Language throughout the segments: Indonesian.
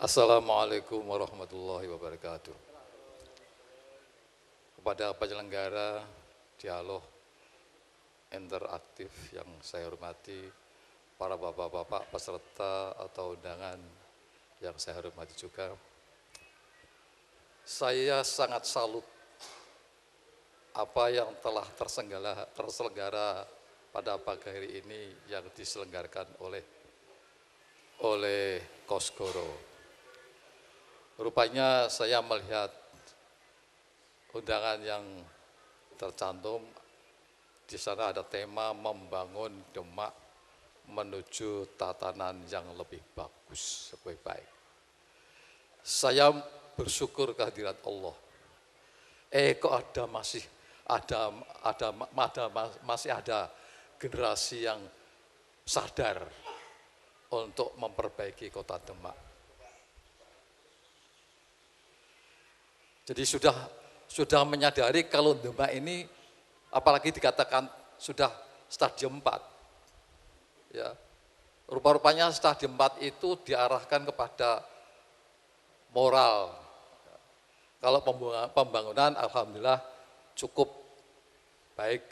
Assalamualaikum warahmatullahi wabarakatuh. Kepada penyelenggara dialog interaktif yang saya hormati, para bapak-bapak peserta atau undangan yang saya hormati juga. Saya sangat salut apa yang telah terselenggara pada pagi hari ini yang diselenggarakan oleh Kosgoro. Rupanya saya melihat undangan yang tercantum di sana ada tema membangun Demak menuju tatanan yang lebih bagus, lebih baik. Saya bersyukur kehadirat Allah. Kok masih ada generasi yang sadar untuk memperbaiki kota Demak. Jadi sudah menyadari kalau Demak ini apalagi dikatakan sudah stadium 4. Ya. Rupa-rupanya stadium 4 itu diarahkan kepada moral. Kalau pembangunan alhamdulillah cukup baik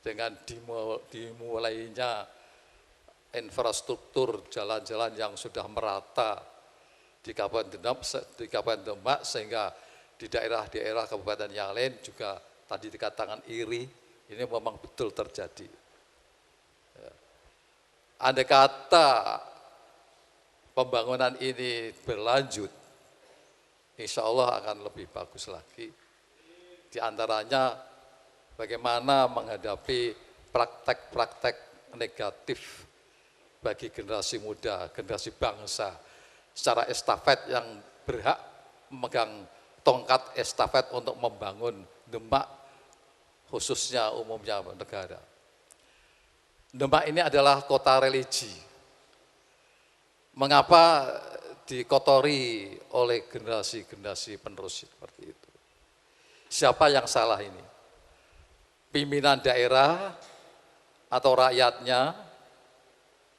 dengan dimulainya infrastruktur jalan-jalan yang sudah merata di Kabupaten Demak sehingga di daerah-daerah kabupaten yang lain juga tadi dikatakan iri, ini memang betul terjadi. Ya. Andai kata pembangunan ini berlanjut, insya Allah akan lebih bagus lagi. Di antaranya bagaimana menghadapi praktek-praktek negatif bagi generasi muda, generasi bangsa, secara estafet yang berhak memegang tongkat estafet untuk membangun Demak, khususnya umumnya negara. Demak ini adalah kota religi. Mengapa dikotori oleh generasi-generasi penerus seperti itu? Siapa yang salah ini? Pimpinan daerah atau rakyatnya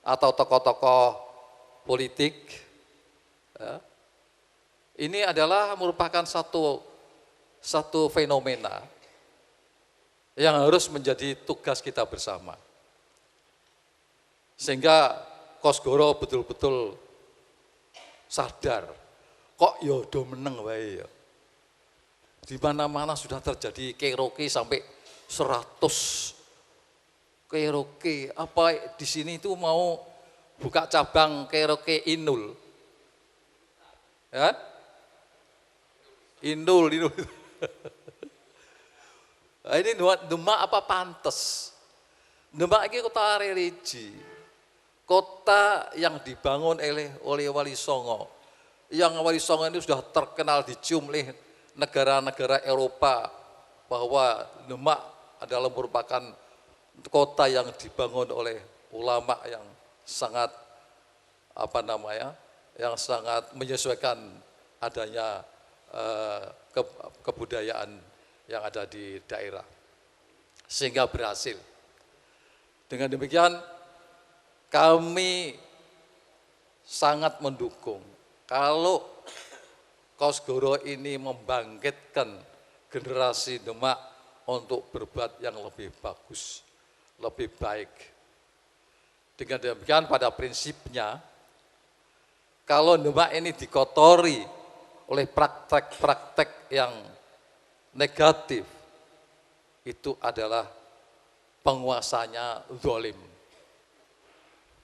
atau tokoh-tokoh politik? Ya. Ini adalah merupakan satu fenomena yang harus menjadi tugas kita bersama. Sehingga Kosgoro betul-betul sadar, kok yodo meneng wae ya. Di mana-mana sudah terjadi karaoke sampai 100 karaoke. Apa di sini itu mau buka cabang karaoke Inul? Ya? Inul. Ini Demak apa pantes? Demak ini kota religi, kota yang dibangun oleh Wali Songo. Yang Wali Songo ini sudah terkenal dicium oleh negara-negara Eropa bahwa Demak adalah merupakan kota yang dibangun oleh ulama yang sangat yang sangat menyesuaikan adanya kebudayaan yang ada di daerah, sehingga berhasil. Dengan demikian kami sangat mendukung kalau Kosgoro ini membangkitkan generasi Demak untuk berbuat yang lebih bagus, lebih baik. Dengan demikian pada prinsipnya kalau Demak ini dikotori oleh praktek-praktek yang negatif, itu adalah penguasanya zalim.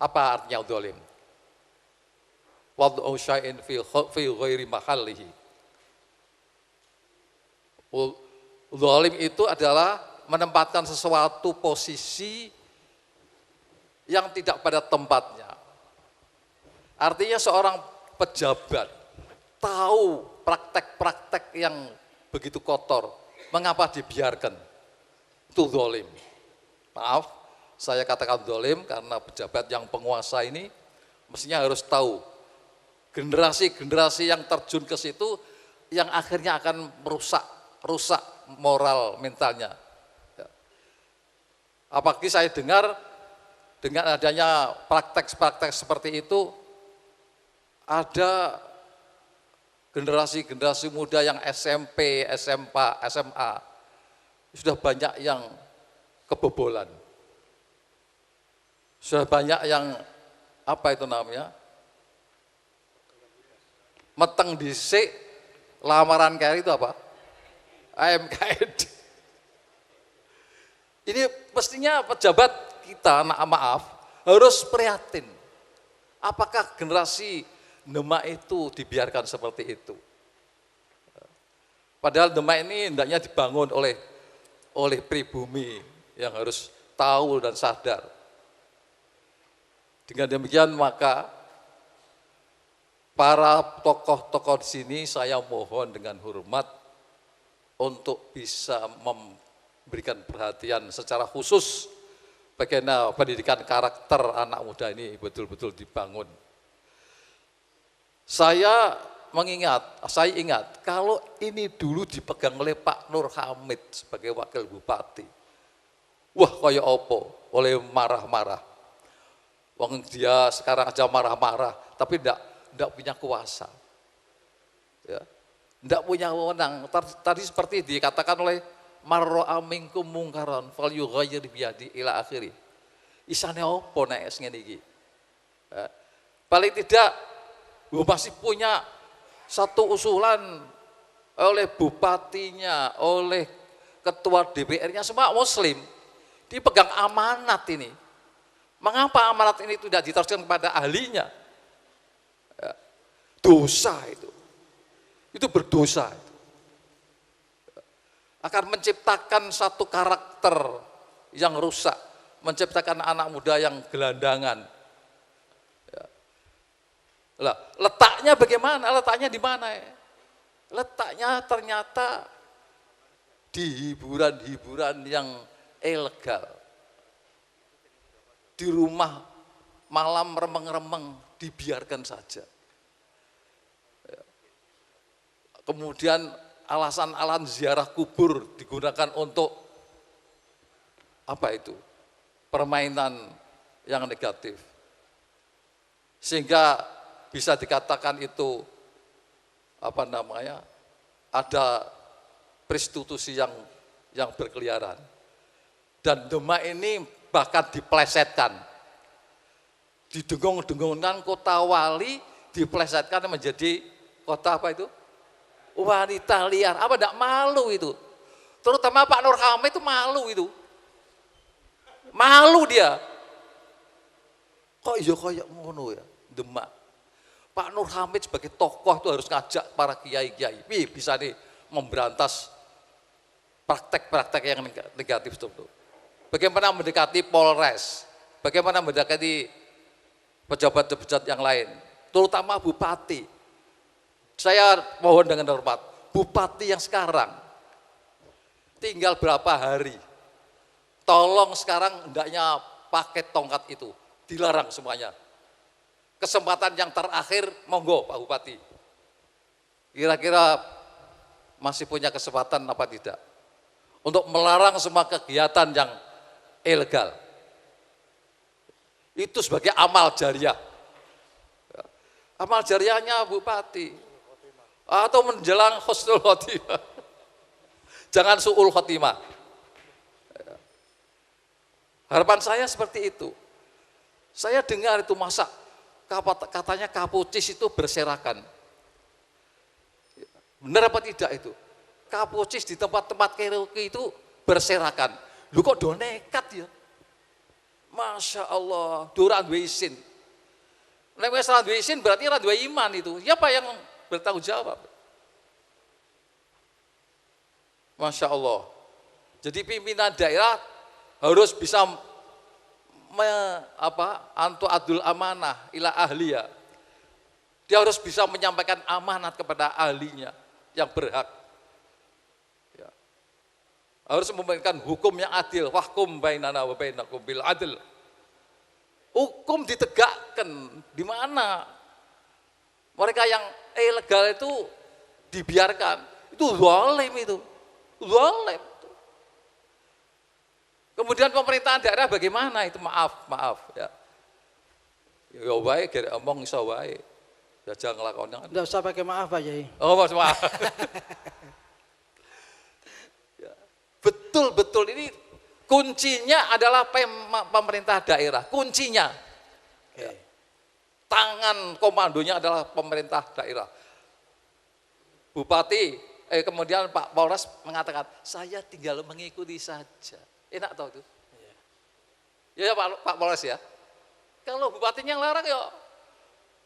Apa artinya zalim? Wad'u syai'in fi ghairi mahallihi. Zalim itu adalah menempatkan sesuatu posisi yang tidak pada tempatnya. Artinya seorang pejabat tahu praktek-praktek yang begitu kotor, mengapa dibiarkan? Itu zalim. Maaf, saya katakan zalim karena pejabat yang penguasa ini mestinya harus tahu generasi-generasi yang terjun ke situ yang akhirnya akan merusak moral mentalnya. Apalagi saya dengar dengan adanya praktek-praktek seperti itu ada generasi-generasi muda yang SMP, SMA, sudah banyak yang kebobolan. Sudah banyak yang apa itu namanya? Meteng dhisik lamaran kari itu apa? AMKD. Ini mestinya pejabat kita, maaf, harus prihatin. Apakah generasi Demak itu dibiarkan seperti itu? Padahal Demak ini hendaknya dibangun oleh pribumi yang harus tahu dan sadar. Dengan demikian maka para tokoh-tokoh di sini saya mohon dengan hormat untuk bisa memberikan perhatian secara khusus bagaimana pendidikan karakter anak muda ini betul-betul dibangun. Saya ingat kalau ini dulu dipegang oleh Pak Nur Hamid sebagai wakil bupati. Wah, kaya opo, oleh marah-marah. Wong dia sekarang aja marah-marah, tapi enggak punya kuasa. Ya. Enggak punya wewenang. Tadi seperti dikatakan oleh marra'a minkum mungkaran falyughayyir biyadi ila akhiri. Isane opo nek ngene iki? Ya. Paling tidak masih punya satu usulan oleh bupatinya, oleh ketua DPR-nya semua muslim. Dipegang amanat ini. Mengapa amanat ini tidak diteruskan kepada ahlinya? Ya. Dosa itu. Itu berdosa. Akan menciptakan satu karakter yang rusak, menciptakan anak muda yang gelandangan. Ya. Lah, letaknya bagaimana? Letaknya di mana? Ya? Letaknya ternyata di hiburan-hiburan yang ilegal. Di rumah malam remeng-remeng dibiarkan saja. Ya. Kemudian alasan-alasan ziarah kubur digunakan untuk apa itu? Permainan yang negatif. Sehingga bisa dikatakan itu apa namanya? Ada prostitusi yang berkeliaran. Dan Demak ini bahkan diplesetkan. Didengung-dengungkan kota wali diplesetkan menjadi kota apa itu? Wanita liar. Apa enggak malu itu? Terutama Pak Nur Hamid itu malu itu. Malu dia. Kok iya kayak ngono ya, Demak. Pak Nur Hamid sebagai tokoh itu harus ngajak para kiai-kiai. Bisa nih memberantas praktek-praktek yang negatif itu. Bagaimana mendekati Polres, bagaimana mendekati pejabat-pejabat yang lain, terutama bupati. Saya mohon dengan hormat, bupati yang sekarang tinggal berapa hari, tolong sekarang hendaknya pakai tongkat itu, dilarang semuanya. Kesempatan yang terakhir, monggo Pak Bupati. Kira-kira masih punya kesempatan apa tidak? Untuk melarang semua kegiatan yang ilegal. Itu sebagai amal jariah. Amal jariahnya Bupati. Atau menjelang husnul khotimah. Jangan su'ul khotimah. Harapan saya seperti itu. Saya dengar itu masa katanya Kapucis itu berserakan. Benar apa tidak itu? Kapucis di tempat-tempat karaoke itu berserakan. Lu kok do nekat ya? Masya Allah, do ra duwe isin. Nek wis ra duwe isin berarti ra duwe iman itu. Siapa yang bertanggung jawab? Masya Allah. Jadi pimpinan daerah harus bisa antu adul amanah ila ahliya. Dia harus bisa menyampaikan amanat kepada ahlinya yang berhak. Ya. Harus memberikan hukum yang adil. Wahkum bainana wa bainakum bil adil. Hukum ditegakkan. Di mana mereka yang ilegal itu dibiarkan. Itu zalim itu. Zalim. Kemudian pemerintahan daerah bagaimana itu? Maaf ya. Ya wae gere omong iso wae. jajal ngelakonnya. Enggak usah pakai maaf Pak Yai. Oh, maaf. Ya. Betul-betul ini kuncinya adalah pemerintah daerah. Kuncinya. Ya. Tangan komandonya adalah pemerintah daerah. Bupati, kemudian Pak Polres mengatakan, saya tinggal mengikuti saja. Enak tau itu? Ya Pak Polres ya. Kalau bupatinya yang larang ya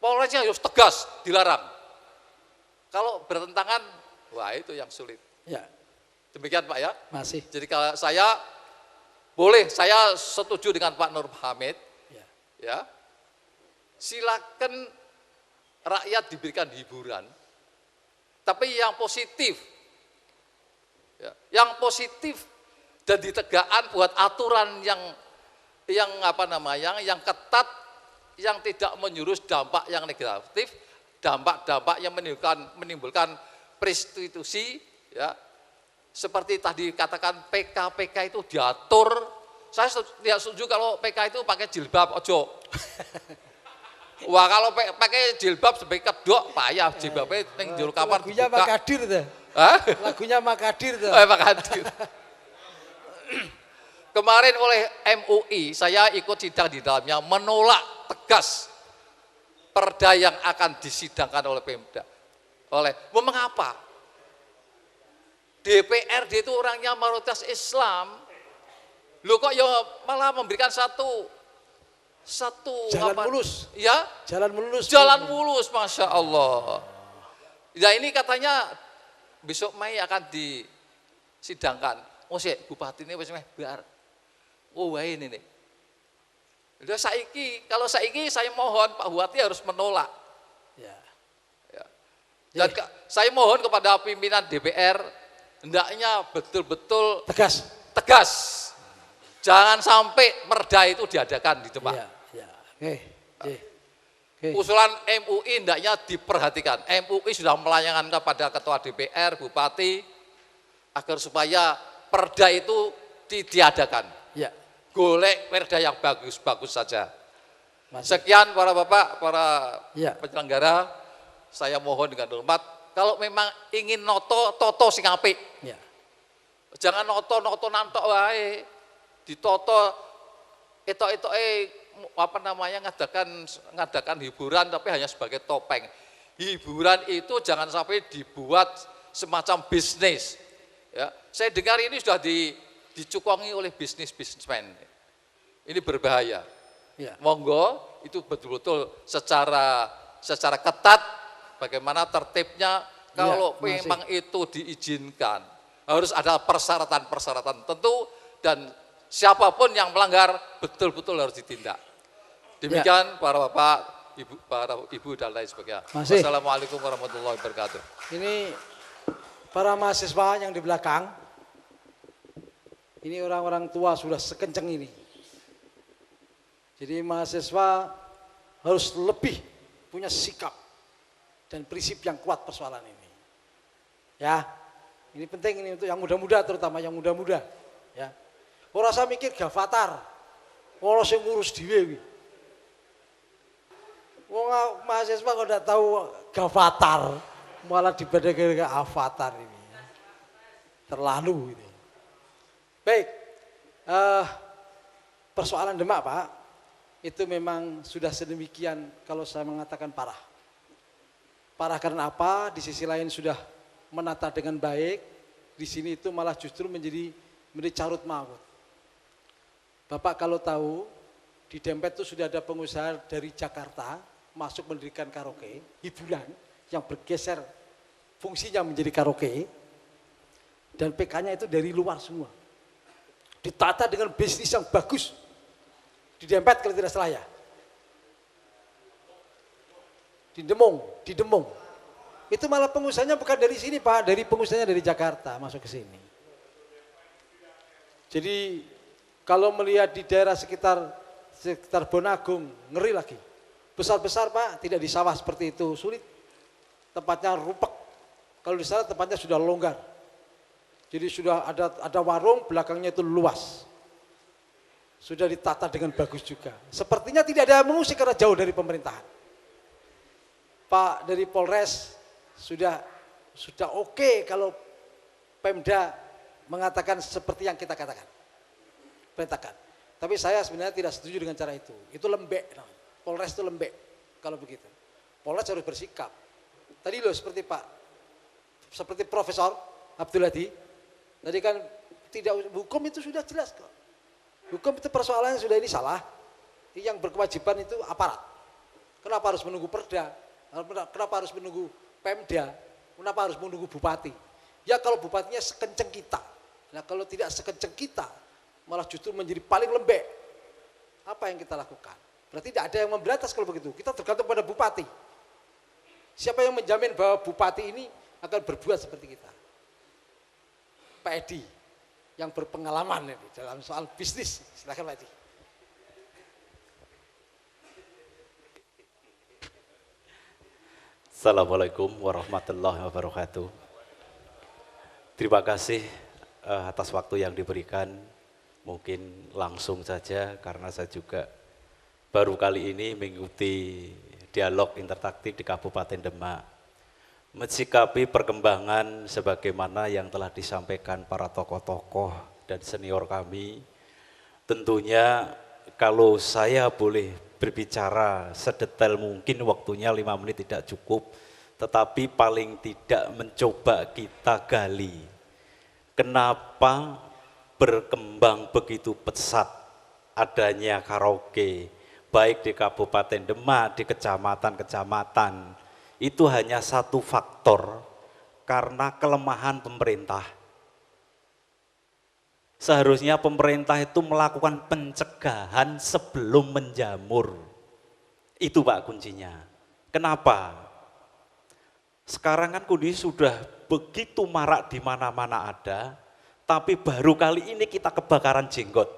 Polresnya harus tegas dilarang. Kalau bertentangan, wah itu yang sulit. Ya. Demikian Pak ya. Masih. Jadi kalau saya setuju dengan Pak Nur Hamid. Ya. Ya. Silakan rakyat diberikan hiburan, tapi yang positif. Ya, yang positif dan ditegakkan buat aturan yang ketat, yang tidak menjurus dampak yang negatif, dampak-dampak yang menimbulkan prostitusi, ya. Seperti tadi katakan PK itu diatur. Saya tidak setuju kalau PK itu pakai jilbab, ojo. Wah kalau pakai jilbab sebagai kedok, payah jilbabnya ning jero kamar. Lagunya Makadir tuh. Hah? Lagunya Makadir tuh. Makadir. Kemarin oleh MUI, saya ikut sidang di dalamnya menolak tegas perda yang akan disidangkan oleh Pemda. Mengapa? DPRD itu orangnya mayoritas Islam. Loh kok ya malah memberikan satu jalan mulus. Ya? Jalan mulus, Masya Allah. Ya ini katanya besok Mei akan disidangkan. Oh sih, bupati ini wis meh bar. Oh wah ini nih. Kalau saiki saya mohon Pak Bupati harus menolak. Ya. Ya. Dan saya mohon kepada pimpinan DPR hendaknya betul-betul tegas. Jangan sampai perda itu diadakan di tempat. Ya. Oke. Usulan MUI hendaknya diperhatikan. MUI sudah melayangkan kepada ketua DPR, bupati agar supaya perda itu diadakan. Ya. Golek perda yang bagus-bagus saja. Masih. Sekian para bapak, para penyelenggara, saya mohon dengan hormat, kalau memang ingin toto sing apik. Ya. Jangan noto nantok wae. Ditoto ngadakan hiburan tapi hanya sebagai topeng. Hiburan itu jangan sampai dibuat semacam bisnis. Ya, saya dengar ini sudah dicukongi oleh bisnismen. Ini berbahaya. Ya. Monggo itu betul-betul secara ketat bagaimana tertibnya kalau memang itu diizinkan. Harus ada persyaratan tentu dan siapapun yang melanggar betul-betul harus ditindak. Demikian para bapak, para ibu dan lain sebagainya. Wassalamualaikum warahmatullahi wabarakatuh. Ini para mahasiswa yang di belakang, ini orang-orang tua sudah sekencang ini. Jadi mahasiswa harus lebih punya sikap dan prinsip yang kuat persoalan ini. Ya, ini penting ini untuk yang muda-muda, terutama yang muda-muda. Ya, ora usah mikir gavatar, ora sing ngurus dhewe. Wong mahasiswa kok ndak tahu gavatar, malah dibandingkan ke avatar ini. Terlalu ini. Baik, persoalan Demak Pak, itu memang sudah sedemikian kalau saya mengatakan parah. Parah karena apa? Di sisi lain sudah menata dengan baik, di sini itu malah justru menjadi carut marut. Bapak kalau tahu, di Dempet itu sudah ada pengusaha dari Jakarta masuk mendirikan karaoke hiburan yang bergeser fungsinya menjadi karaoke dan PK-nya itu dari luar semua. Ditata dengan bisnis yang bagus di Dempet kalau tidak salah ya. Di Demong. Itu malah pengusahanya bukan dari sini Pak, dari pengusahanya dari Jakarta masuk ke sini. Jadi kalau melihat di daerah sekitar Bonagung, ngeri lagi. Besar-besar Pak, tidak di sawah seperti itu, sulit. Tempatnya rupek. Kalau di sana tempatnya sudah longgar. Jadi sudah ada warung, belakangnya itu luas. Sudah ditata dengan bagus juga. Sepertinya tidak ada mengusik karena jauh dari pemerintahan. Pak dari Polres sudah oke kalau Pemda mengatakan seperti yang kita katakan, perintahkan. Tapi saya sebenarnya tidak setuju dengan cara itu. Itu lembek, Polres itu lembek kalau begitu. Polres harus bersikap. Tadi loh seperti Profesor Abdul Hadi, tadi kan tidak, hukum itu sudah jelas kok. Hukum itu persoalannya sudah ini salah. Yang berkewajiban itu aparat. Kenapa harus menunggu Perda? Kenapa harus menunggu Pemda? Kenapa harus menunggu Bupati? Ya kalau bupatinya sekenceng kita. Nah kalau tidak sekenceng kita, malah justru menjadi paling lembek. Apa yang kita lakukan? Berarti tidak ada yang memberantas kalau begitu. Kita tergantung pada bupati. Siapa yang menjamin bahwa bupati ini akan berbuat seperti kita? Pak Edi yang berpengalaman ini dalam soal bisnis. Silakan Pak Edi. Assalamualaikum warahmatullahi wabarakatuh. Terima kasih atas waktu yang diberikan. Mungkin langsung saja karena saya juga baru kali ini mengikuti dialog interaktif di Kabupaten Demak. Mensikapi perkembangan sebagaimana yang telah disampaikan para tokoh-tokoh dan senior kami, tentunya kalau saya boleh berbicara sedetail mungkin, waktunya 5 menit tidak cukup, tetapi paling tidak mencoba kita gali. Kenapa berkembang begitu pesat adanya karaoke, baik di Kabupaten Demak, di kecamatan-kecamatan, itu hanya satu faktor, karena kelemahan pemerintah. Seharusnya pemerintah itu melakukan pencegahan sebelum menjamur. Itu Pak kuncinya. Kenapa? Sekarang kan kondisi sudah begitu marak di mana-mana ada, tapi baru kali ini kita kebakaran jenggot.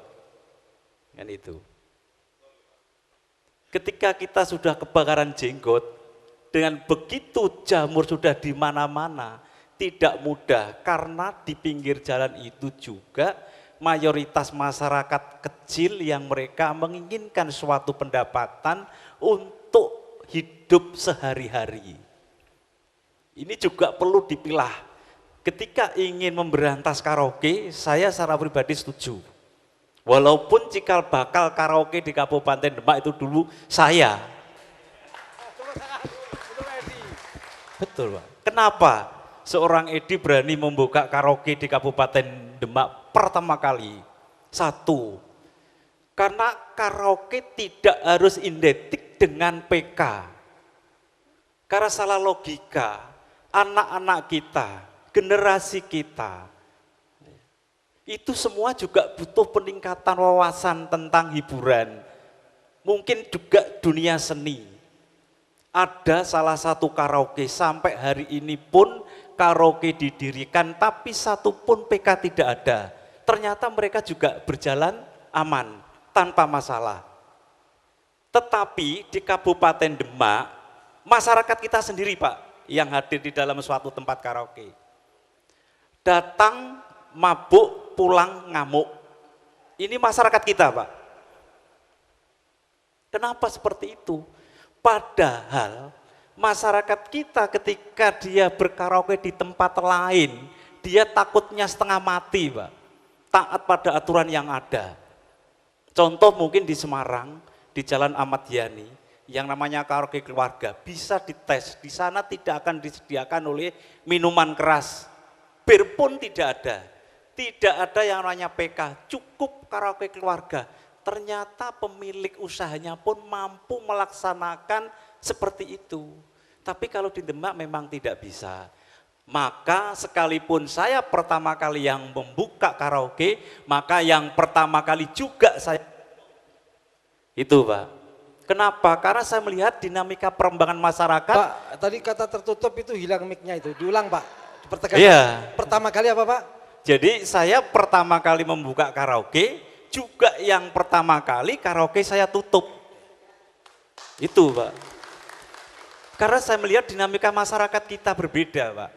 Kan itu. Ketika kita sudah kebakaran jenggot, dengan begitu jamur sudah di mana-mana, tidak mudah karena di pinggir jalan itu juga mayoritas masyarakat kecil yang mereka menginginkan suatu pendapatan untuk hidup sehari-hari. Ini juga perlu dipilah. Ketika ingin memberantas karaoke, saya secara pribadi setuju. Walaupun cikal bakal karaoke di Kabupaten Demak itu dulu saya. Betul Pak. Kenapa seorang Edi berani membuka karaoke di Kabupaten Demak pertama kali? Satu, karena karaoke tidak harus identik dengan PK. Karena salah logika, anak-anak kita, generasi kita, itu semua juga butuh peningkatan wawasan tentang hiburan. Mungkin juga dunia seni. Ada salah satu karaoke sampai hari ini pun karaoke didirikan tapi satu pun PK tidak ada. Ternyata mereka juga berjalan aman tanpa masalah. Tetapi di Kabupaten Demak, masyarakat kita sendiri Pak yang hadir di dalam suatu tempat karaoke. Datang mabuk, pulang ngamuk. Ini masyarakat kita Pak. Kenapa seperti itu? Padahal masyarakat kita ketika dia berkaraoke di tempat lain, dia takutnya setengah mati Pak. Taat pada aturan yang ada. Contoh mungkin di Semarang, di Jalan Ahmad Yani, yang namanya karaoke keluarga, bisa dites, di sana tidak akan disediakan oleh minuman keras. Bir pun tidak ada. Tidak ada yang namanya PK, cukup karaoke keluarga. Ternyata pemilik usahanya pun mampu melaksanakan seperti itu. Tapi kalau di Demak memang tidak bisa. Maka sekalipun saya pertama kali yang membuka karaoke, maka yang pertama kali juga saya itu Pak. Kenapa? Karena saya melihat dinamika perkembangan masyarakat. Pak, tadi kata tertutup itu hilang mic-nya itu. Diulang Pak. Dipertegas. Iya. Pertama kali apa Pak? Jadi saya pertama kali membuka karaoke, juga yang pertama kali karaoke saya tutup. Itu Pak. Karena saya melihat dinamika masyarakat kita berbeda Pak.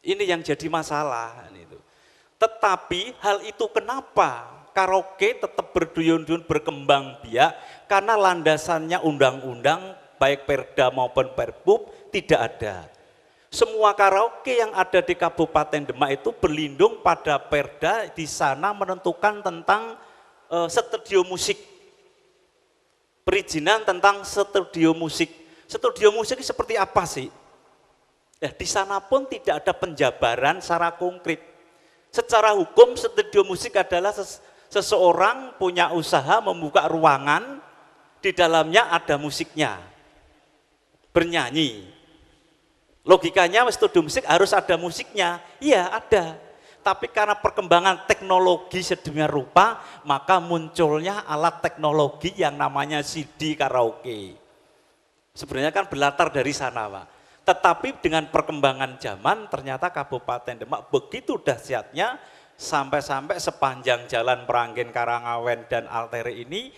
Ini yang jadi masalah. Tetapi hal itu kenapa karaoke tetap berduyun-duyun berkembang biak? Karena landasannya undang-undang baik Perda maupun Perbup, tidak ada. Semua karaoke yang ada di Kabupaten Demak itu berlindung pada Perda, di sana menentukan tentang studio musik. Perizinan tentang studio musik. Studio musik ini seperti apa sih? Ya, di sana pun tidak ada penjabaran secara konkret. Secara hukum studio musik adalah seseorang punya usaha membuka ruangan, di dalamnya ada musiknya, bernyanyi. Logikanya studio musik harus ada musiknya, iya ada. Tapi karena perkembangan teknologi sedemikian rupa, maka munculnya alat teknologi yang namanya CD karaoke. Sebenarnya kan berlatar dari sana, Pak. Tetapi dengan perkembangan zaman, ternyata Kabupaten Demak begitu dahsyatnya, sampai-sampai sepanjang jalan Meranggen, Karangawen, dan Altere ini,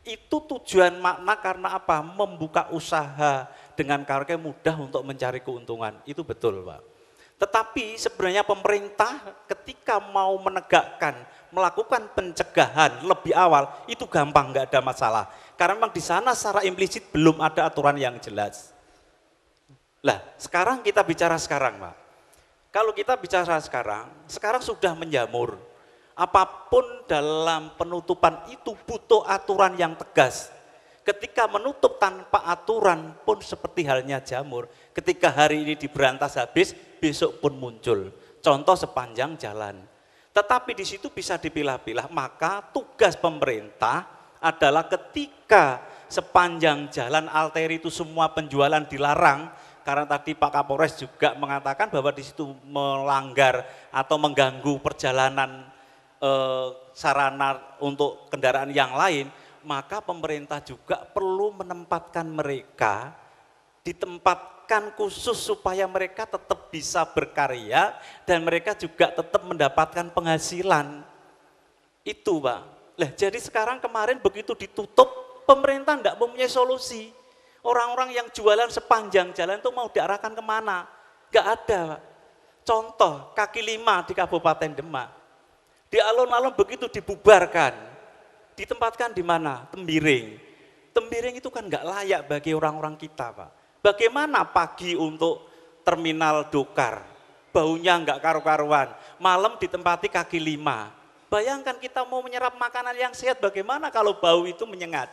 itu tujuan makna karena apa? Membuka usaha dengan karaoke mudah untuk mencari keuntungan, itu betul Pak. Tetapi sebenarnya pemerintah ketika mau menegakkan, melakukan pencegahan lebih awal, itu gampang, nggak ada masalah. Karena memang di sana secara implisit belum ada aturan yang jelas. Lah, sekarang kita bicara sekarang Pak. Kalau kita bicara sekarang sudah menjamur. Apapun dalam penutupan itu butuh aturan yang tegas. Ketika menutup tanpa aturan pun seperti halnya jamur. Ketika hari ini diberantas habis, besok pun muncul. Contoh sepanjang jalan. Tetapi di situ bisa dipilah-pilah, maka tugas pemerintah adalah ketika sepanjang jalan Alteri itu semua penjualan dilarang, karena tadi Pak Kapolres juga mengatakan bahwa di situ melanggar atau mengganggu perjalanan sarana untuk kendaraan yang lain, maka pemerintah juga perlu menempatkan mereka, ditempatkan khusus supaya mereka tetap bisa berkarya dan mereka juga tetap mendapatkan penghasilan. Itu Pak. Lah jadi sekarang kemarin begitu ditutup, pemerintah tidak mempunyai solusi. Orang-orang yang jualan sepanjang jalan itu mau diarahkan kemana? Enggak ada Pak. Contoh kaki lima di Kabupaten Demak. Di alun-alun begitu dibubarkan, ditempatkan di mana? Tembiring. Tembiring itu kan nggak layak bagi orang-orang kita, Pak. Bagaimana pagi untuk terminal Dokar, baunya nggak karu-karuan, malam ditempati kaki lima. Bayangkan kita mau menyerap makanan yang sehat, bagaimana kalau bau itu menyengat?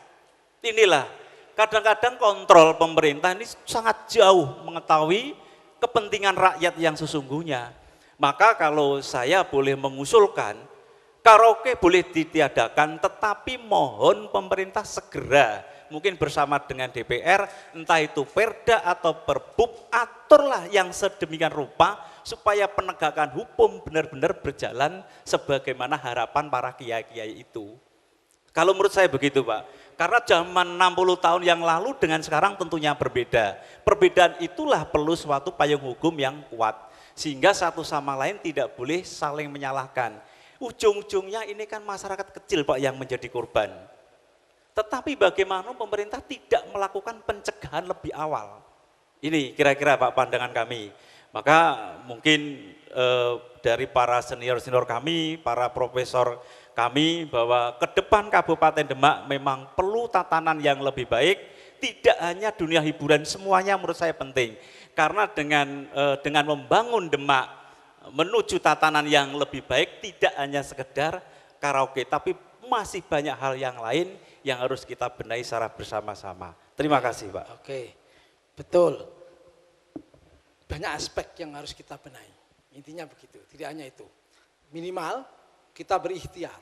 Inilah, kadang-kadang kontrol pemerintah ini sangat jauh mengetahui kepentingan rakyat yang sesungguhnya. Maka kalau saya boleh mengusulkan, karaoke boleh ditiadakan, tetapi mohon pemerintah segera, mungkin bersama dengan DPR, entah itu Perda atau Perbup, aturlah yang sedemikian rupa, supaya penegakan hukum benar-benar berjalan sebagaimana harapan para kiai-kiai itu. Kalau menurut saya begitu Pak, karena zaman 60 tahun yang lalu dengan sekarang tentunya berbeda. Perbedaan itulah perlu suatu payung hukum yang kuat. Sehingga satu sama lain tidak boleh saling menyalahkan. Ujung-ujungnya ini kan masyarakat kecil Pak yang menjadi korban. Tetapi bagaimana pemerintah tidak melakukan pencegahan lebih awal. Ini kira-kira Pak pandangan kami. Maka mungkin dari para senior-senior kami, para profesor kami, bahwa ke depan Kabupaten Demak memang perlu tatanan yang lebih baik. Tidak hanya dunia hiburan, semuanya menurut saya penting. Karena dengan membangun Demak menuju tatanan yang lebih baik, tidak hanya sekedar karaoke, tapi masih banyak hal yang lain yang harus kita benahi secara bersama-sama. Terima kasih Pak. Oke, betul. Banyak aspek yang harus kita benahi. Intinya begitu, tidak hanya itu. Minimal kita berikhtiar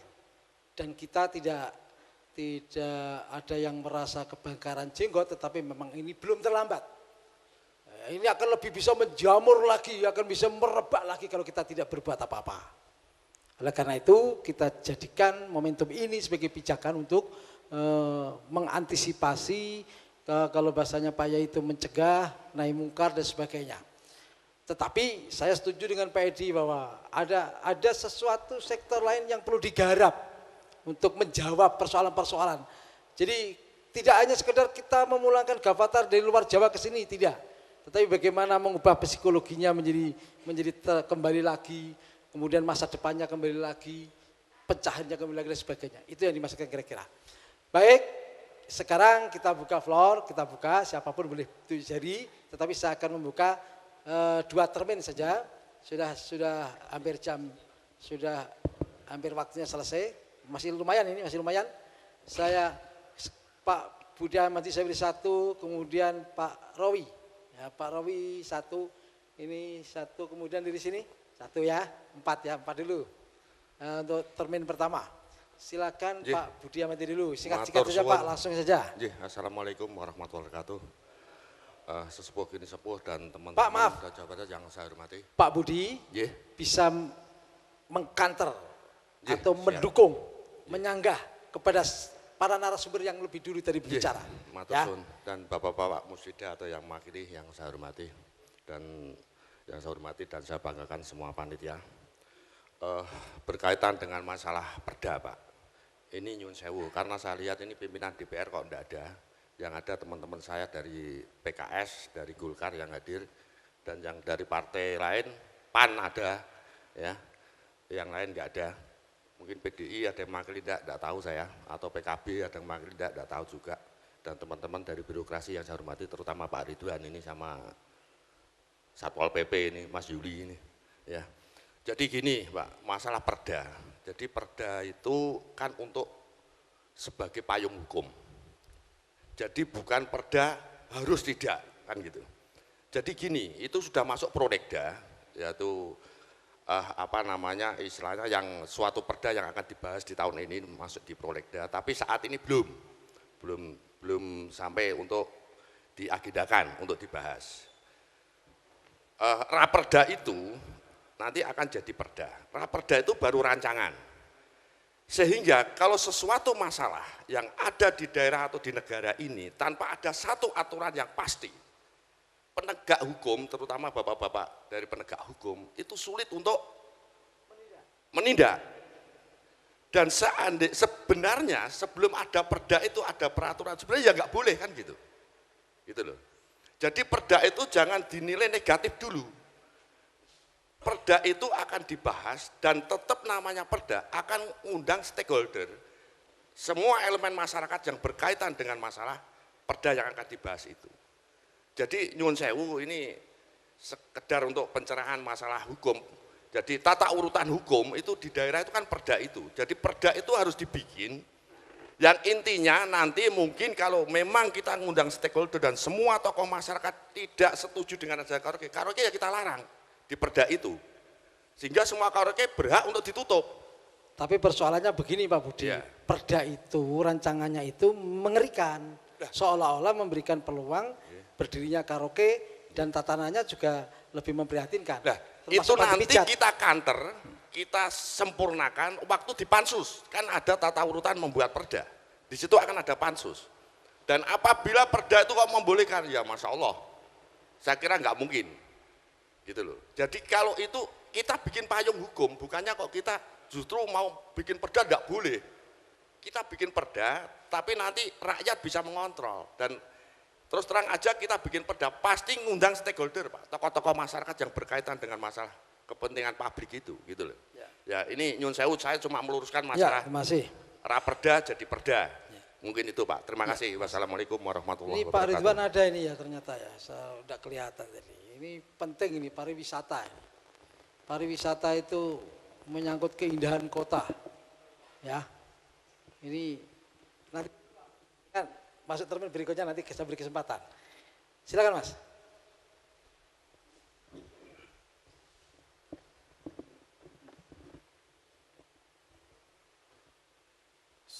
dan kita tidak ada yang merasa kebakaran jenggot, tetapi memang ini belum terlambat. Ini akan lebih bisa menjamur lagi, akan bisa merebak lagi kalau kita tidak berbuat apa-apa. Oleh karena itu kita jadikan momentum ini sebagai pijakan untuk mengantisipasi, kalau bahasanya Pak Yai itu mencegah, nahi mungkar dan sebagainya. Tetapi saya setuju dengan Pak Edi bahwa ada sesuatu sektor lain yang perlu digarap untuk menjawab persoalan-persoalan. Jadi tidak hanya sekedar kita memulangkan Gavatar dari luar Jawa ke sini, tidak. Tetapi bagaimana mengubah psikologinya menjadi kembali lagi, kemudian masa depannya kembali lagi, pecahannya kembali lagi dan sebagainya. Itu yang dimaksudkan kira-kira. Baik, sekarang kita buka floor, kita buka, siapapun boleh tunjuk jari, tetapi saya akan membuka 2 termin saja. Sudah hampir sudah hampir waktunya selesai. Masih lumayan ini, masih lumayan. Saya Pak Budi Ahmadi saya beri 1, kemudian Pak Rowi. Ya, Pak Rowi 1, ini 1, kemudian dari sini 1 ya, 4 dulu. Untuk termin pertama. Silakan Jih. Pak Budi Ahmadi dulu. Singkat-singkat Matur saja suwun. Pak, langsung saja. Assalamualaikum warahmatullahi wabarakatuh. Sesepuh kini sepuh dan teman-teman Pak, maaf. dan sahabat yang saya hormati. Pak Budi Jih. bisa mengkanter Jih, atau siap. mendukung, menyanggah kepada para narasumber yang lebih dulu tadi berbicara. Matur Ya. suwun. Dan bapak-bapak musida atau yang mewakili yang saya hormati dan saya banggakan semua panitia. Berkaitan dengan masalah perda, Pak. Ini nyun sewu karena saya lihat ini pimpinan DPR kok enggak ada. Yang ada teman-teman saya dari PKS, dari Golkar yang hadir dan yang dari partai lain, PAN ada ya. Yang lain enggak ada. Mungkin PDI ada yang mewakili enggak tahu saya, atau PKB ada yang mewakili enggak tahu juga. Dan teman-teman dari birokrasi yang saya hormati terutama Pak Ridwan ini sama Satpol PP ini, Mas Yuli ini ya. Jadi gini Pak, masalah perda. Jadi perda itu kan untuk sebagai payung hukum. Jadi bukan perda harus tidak, kan gitu. Jadi gini, itu sudah masuk prolegda, yaitu istilahnya yang suatu perda yang akan dibahas di tahun ini masuk di prolegda. Tapi saat ini belum sampai untuk diagendakan untuk dibahas. Raperda itu nanti akan jadi perda. Raperda itu baru rancangan. Sehingga kalau sesuatu masalah yang ada di daerah atau di negara ini tanpa ada satu aturan yang pasti, penegak hukum, terutama bapak-bapak dari penegak hukum, itu sulit untuk menindak. Dan sebenarnya sebelum ada perda itu ada peraturan, sebenarnya ya nggak boleh kan gitu. Gitu loh. Jadi perda itu jangan dinilai negatif dulu. Perda itu akan dibahas dan tetap namanya perda akan undang stakeholder. Semua elemen masyarakat yang berkaitan dengan masalah perda yang akan dibahas itu. Jadi nyuwun sewu ini sekedar untuk pencerahan masalah hukum. Jadi tata urutan hukum itu di daerah itu kan perda itu. Jadi perda itu harus dibikin yang intinya nanti mungkin kalau memang kita ngundang stakeholder dan semua tokoh masyarakat tidak setuju dengan adanya karaoke ya kita larang di perda itu. Sehingga semua karaoke berhak untuk ditutup. Tapi persoalannya begini Pak Budi, Ya. perda itu, rancangannya itu mengerikan. Seolah-olah memberikan peluang berdirinya karaoke dan tatanannya juga lebih memprihatinkan. Nah, Termasuk itu Pak nanti Pijat. kita kanter, kita sempurnakan waktu di pansus. Kan ada tata urutan membuat perda. Di situ akan ada pansus. Dan apabila perda itu kok membolehkan, ya Masya Allah, saya kira nggak mungkin. Gitu loh. Jadi kalau itu kita bikin payung hukum, bukannya kok kita justru mau bikin perda nggak boleh. Kita bikin perda, tapi nanti rakyat bisa mengontrol. Dan terus terang aja kita bikin perda, pasti ngundang stakeholder Pak, tokoh-tokoh masyarakat yang berkaitan dengan masalah kepentingan publik itu, gitu loh. Ya ini nyun sewu, saya cuma meluruskan Ya, masalah terima kasih. raperda jadi perda. Mungkin itu Pak, terima kasih. Wassalamualaikum warahmatullahi Ini Pak wabarakatuh. Ridwan ada ini ya ternyata ya, saya udah kelihatan tadi. Ini penting ini pariwisata. Pariwisata itu menyangkut keindahan kota. Ya. Ini nanti kan masuk termin berikutnya nanti saya beri kesempatan. Silakan Mas.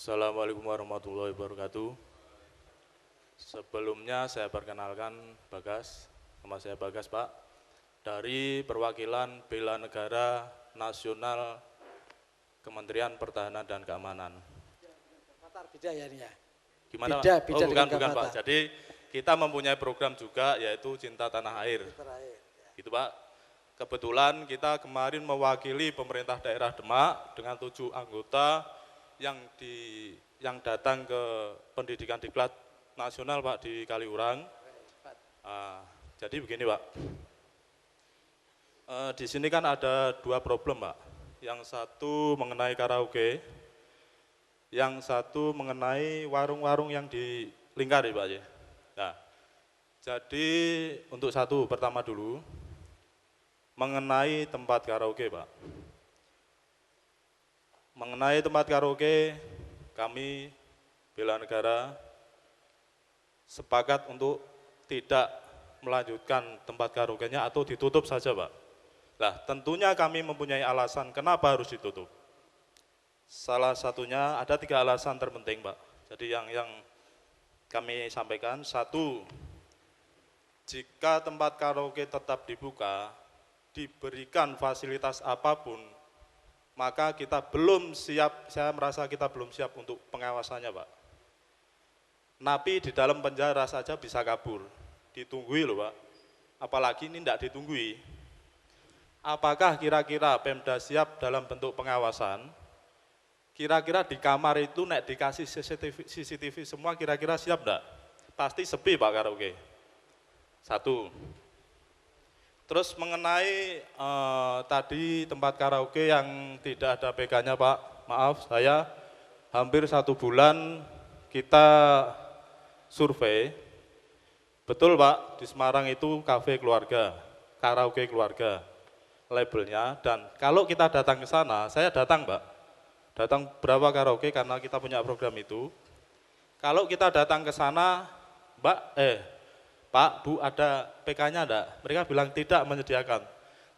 Assalamualaikum warahmatullahi wabarakatuh. Sebelumnya saya perkenalkan Bagas, nama saya Bagas Pak, dari perwakilan Bela Negara Nasional Kementerian Pertahanan dan Keamanan. Katar beda ya ini ya. Gimana Beda, Pak? beda Bukan dengan Pak. Gabata. Jadi kita mempunyai program juga yaitu Cinta Tanah Air. Terakhir. Gitu Pak. Kebetulan kita kemarin mewakili pemerintah daerah Demak dengan 7 anggota yang datang ke pendidikan diklat nasional Pak di Kaliurang. Jadi begini Pak, di sini kan ada 2 problem Pak. Yang satu mengenai karaoke, yang satu mengenai warung-warung yang dilingkari Pak ya. Nah, jadi untuk satu pertama dulu mengenai tempat karaoke Pak. Mengenai tempat karaoke kami Bela Negara sepakat untuk tidak melanjutkan tempat karaoke-nya atau ditutup saja Pak. Nah tentunya kami mempunyai alasan kenapa harus ditutup. Salah satunya ada 3 alasan terpenting Pak. Jadi yang kami sampaikan, satu, jika tempat karaoke tetap dibuka, diberikan fasilitas apapun, maka kita belum siap, saya merasa kita belum siap untuk pengawasannya Pak. Napi di dalam penjara saja bisa kabur, ditunggui loh Pak, apalagi ini tidak ditunggui. Apakah kira-kira Pemda siap dalam bentuk pengawasan? Kira-kira di kamar itu nek dikasih CCTV semua kira-kira siap enggak? Pasti sepi Pak karaoke. Satu. Terus mengenai tadi tempat karaoke yang tidak ada PK-nya Pak, maaf saya hampir 1 bulan kita survei. Betul Pak, di Semarang itu kafe keluarga, karaoke keluarga labelnya, dan kalau kita datang ke sana, saya datang Pak. Datang berapa karaoke karena kita punya program itu. Kalau kita datang ke sana, Pak, Bu, ada PK-nya enggak? Mereka bilang tidak menyediakan.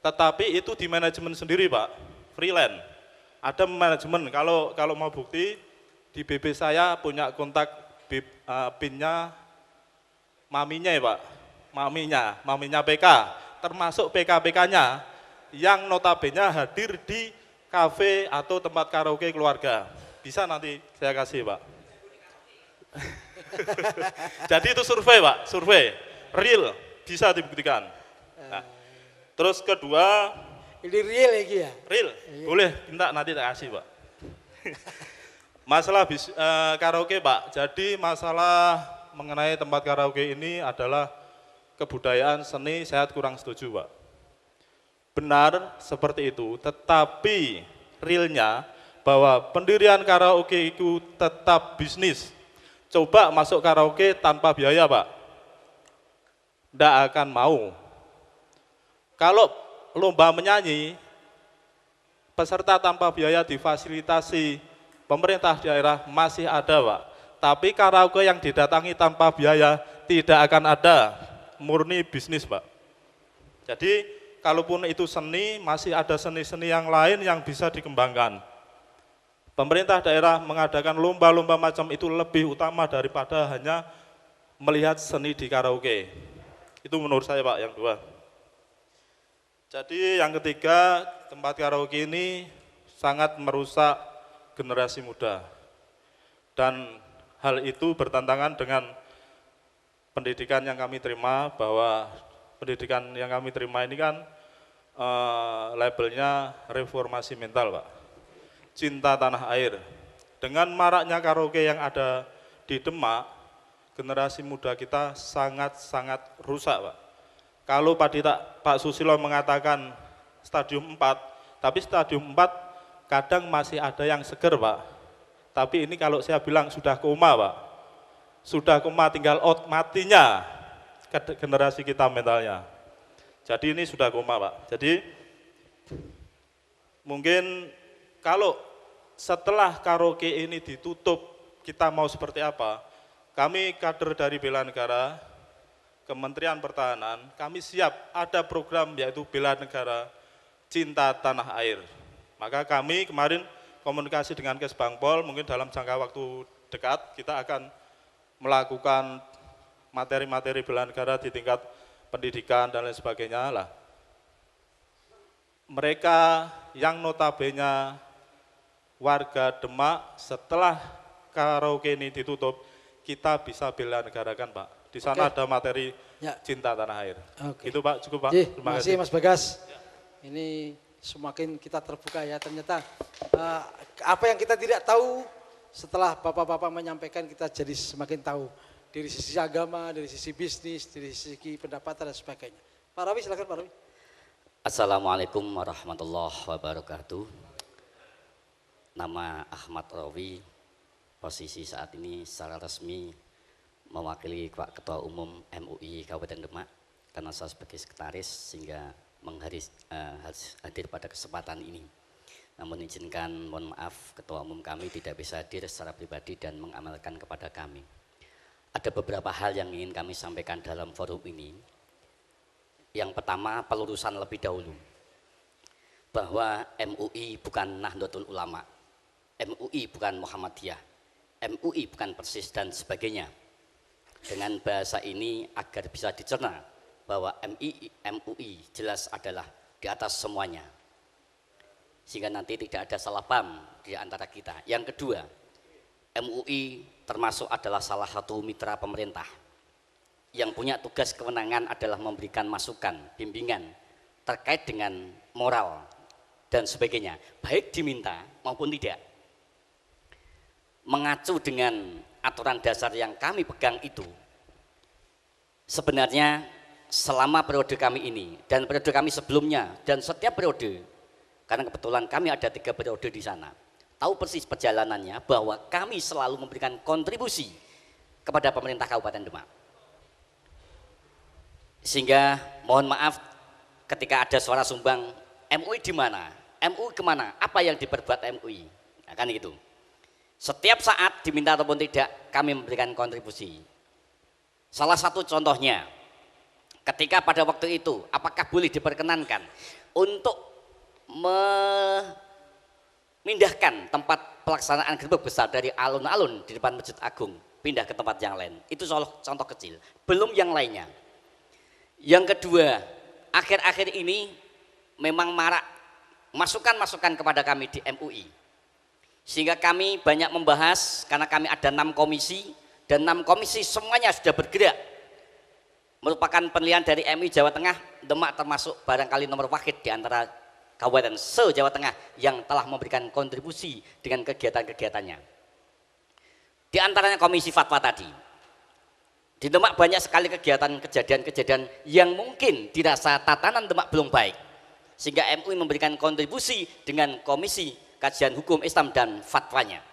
Tetapi itu di manajemen sendiri Pak, freelance. Ada manajemen, kalau mau bukti, di BB saya punya kontak PIN-nya maminya ya Pak, maminya PK, termasuk PK-PK-nya yang notabene hadir di kafe atau tempat karaoke keluarga. Bisa nanti saya kasih Pak. Jadi itu survei Pak, survei, real, bisa dibuktikan. Nah, terus kedua, Ini real lagi ya? real, boleh minta nanti tak kasih Pak. Masalah karaoke Pak, jadi masalah mengenai tempat karaoke ini adalah kebudayaan seni, saya kurang setuju Pak. Benar seperti itu, tetapi realnya bahwa pendirian karaoke itu tetap bisnis. Coba masuk karaoke tanpa biaya Pak, tidak akan mau. Kalau lomba menyanyi, peserta tanpa biaya difasilitasi pemerintah daerah masih ada Pak. Tapi karaoke yang didatangi tanpa biaya tidak akan ada, murni bisnis Pak. Jadi kalaupun itu seni, masih ada seni-seni yang lain yang bisa dikembangkan. Pemerintah daerah mengadakan lomba-lomba macam itu lebih utama daripada hanya melihat seni di karaoke. Itu menurut saya Pak, yang dua. Jadi yang ketiga, tempat karaoke ini sangat merusak generasi muda. Dan hal itu bertentangan dengan pendidikan yang kami terima, bahwa pendidikan yang kami terima ini kan labelnya reformasi mental Pak, cinta tanah air. Dengan maraknya karaoke yang ada di Demak, generasi muda kita sangat-sangat rusak Pak. Kalau Pak Susilo mengatakan stadium 4, tapi stadium 4 kadang masih ada yang seger Pak. Tapi ini kalau saya bilang sudah koma Pak, sudah koma, tinggal out matinya generasi kita mentalnya. Jadi ini sudah koma Pak. Jadi mungkin kalau setelah karaoke ini ditutup, kita mau seperti apa? Kami kader dari Bela Negara, Kementerian Pertahanan, kami siap ada program yaitu Bela Negara Cinta Tanah Air. Maka kami kemarin komunikasi dengan Kesbangpol, mungkin dalam jangka waktu dekat kita akan melakukan materi-materi bela negara di tingkat pendidikan dan lain sebagainya lah. Mereka yang notabene warga Demak, setelah karaoke ini ditutup, kita bisa bela negarakan Pak. Di sana ada materi cinta tanah air. Itu Pak, cukup Pak. Terima kasih Mas Bagas. Ini semakin kita terbuka ya, ternyata apa yang kita tidak tahu setelah Bapak-Bapak menyampaikan kita jadi semakin tahu. Dari sisi agama, dari sisi bisnis, dari sisi pendapatan dan sebagainya. Pak Rawi, silakan Pak Rawi. Assalamualaikum warahmatullahi wabarakatuh. Nama Ahmad Rawi, posisi saat ini secara resmi mewakili Pak Ketua Umum MUI Kabupaten Demak karena saya sebagai sekretaris sehingga harus hadir pada kesempatan ini. Namun izinkan mohon maaf Ketua Umum kami tidak bisa hadir secara pribadi dan mengamalkan kepada kami. Ada beberapa hal yang ingin kami sampaikan dalam forum ini. Yang pertama, pelurusan lebih dahulu bahwa MUI bukan Nahdlatul Ulama, MUI bukan Muhammadiyah, MUI bukan Persis dan sebagainya. Dengan bahasa ini agar bisa dicerna bahwa MUI jelas adalah di atas semuanya, sehingga nanti tidak ada salah paham di antara kita. Yang kedua, MUI termasuk adalah salah satu mitra pemerintah yang punya tugas kewenangan adalah memberikan masukan, bimbingan terkait dengan moral dan sebagainya, baik diminta maupun tidak. Mengacu dengan aturan dasar yang kami pegang itu, sebenarnya selama periode kami ini dan periode kami sebelumnya dan setiap periode, karena kebetulan kami ada 3 periode di sana, tahu persis perjalanannya bahwa kami selalu memberikan kontribusi kepada pemerintah Kabupaten Demak. Sehingga mohon maaf ketika ada suara sumbang, MUI di mana? MUI kemana? Apa yang diperbuat MUI? Nah, kan gitu. Setiap saat diminta ataupun tidak kami memberikan kontribusi. Salah satu contohnya, ketika pada waktu itu apakah boleh diperkenankan untuk memindahkan tempat pelaksanaan gerbek besar dari alun-alun di depan Masjid Agung pindah ke tempat yang lain? Itu contoh kecil, belum yang lainnya. Yang kedua, akhir-akhir ini memang marak masukan-masukan kepada kami di MUI, sehingga kami banyak membahas karena kami ada 6 komisi dan 6 komisi semuanya sudah bergerak, merupakan penilaian dari MUI Jawa Tengah. Demak termasuk barangkali nomor wahid di antara kabupaten se-Jawa Tengah yang telah memberikan kontribusi dengan kegiatan-kegiatannya. Di antaranya komisi fatwa tadi. Di Demak banyak sekali kegiatan kejadian-kejadian yang mungkin dirasa tatanan Demak belum baik, sehingga MUI memberikan kontribusi dengan komisi kajian hukum Islam dan fatwanya.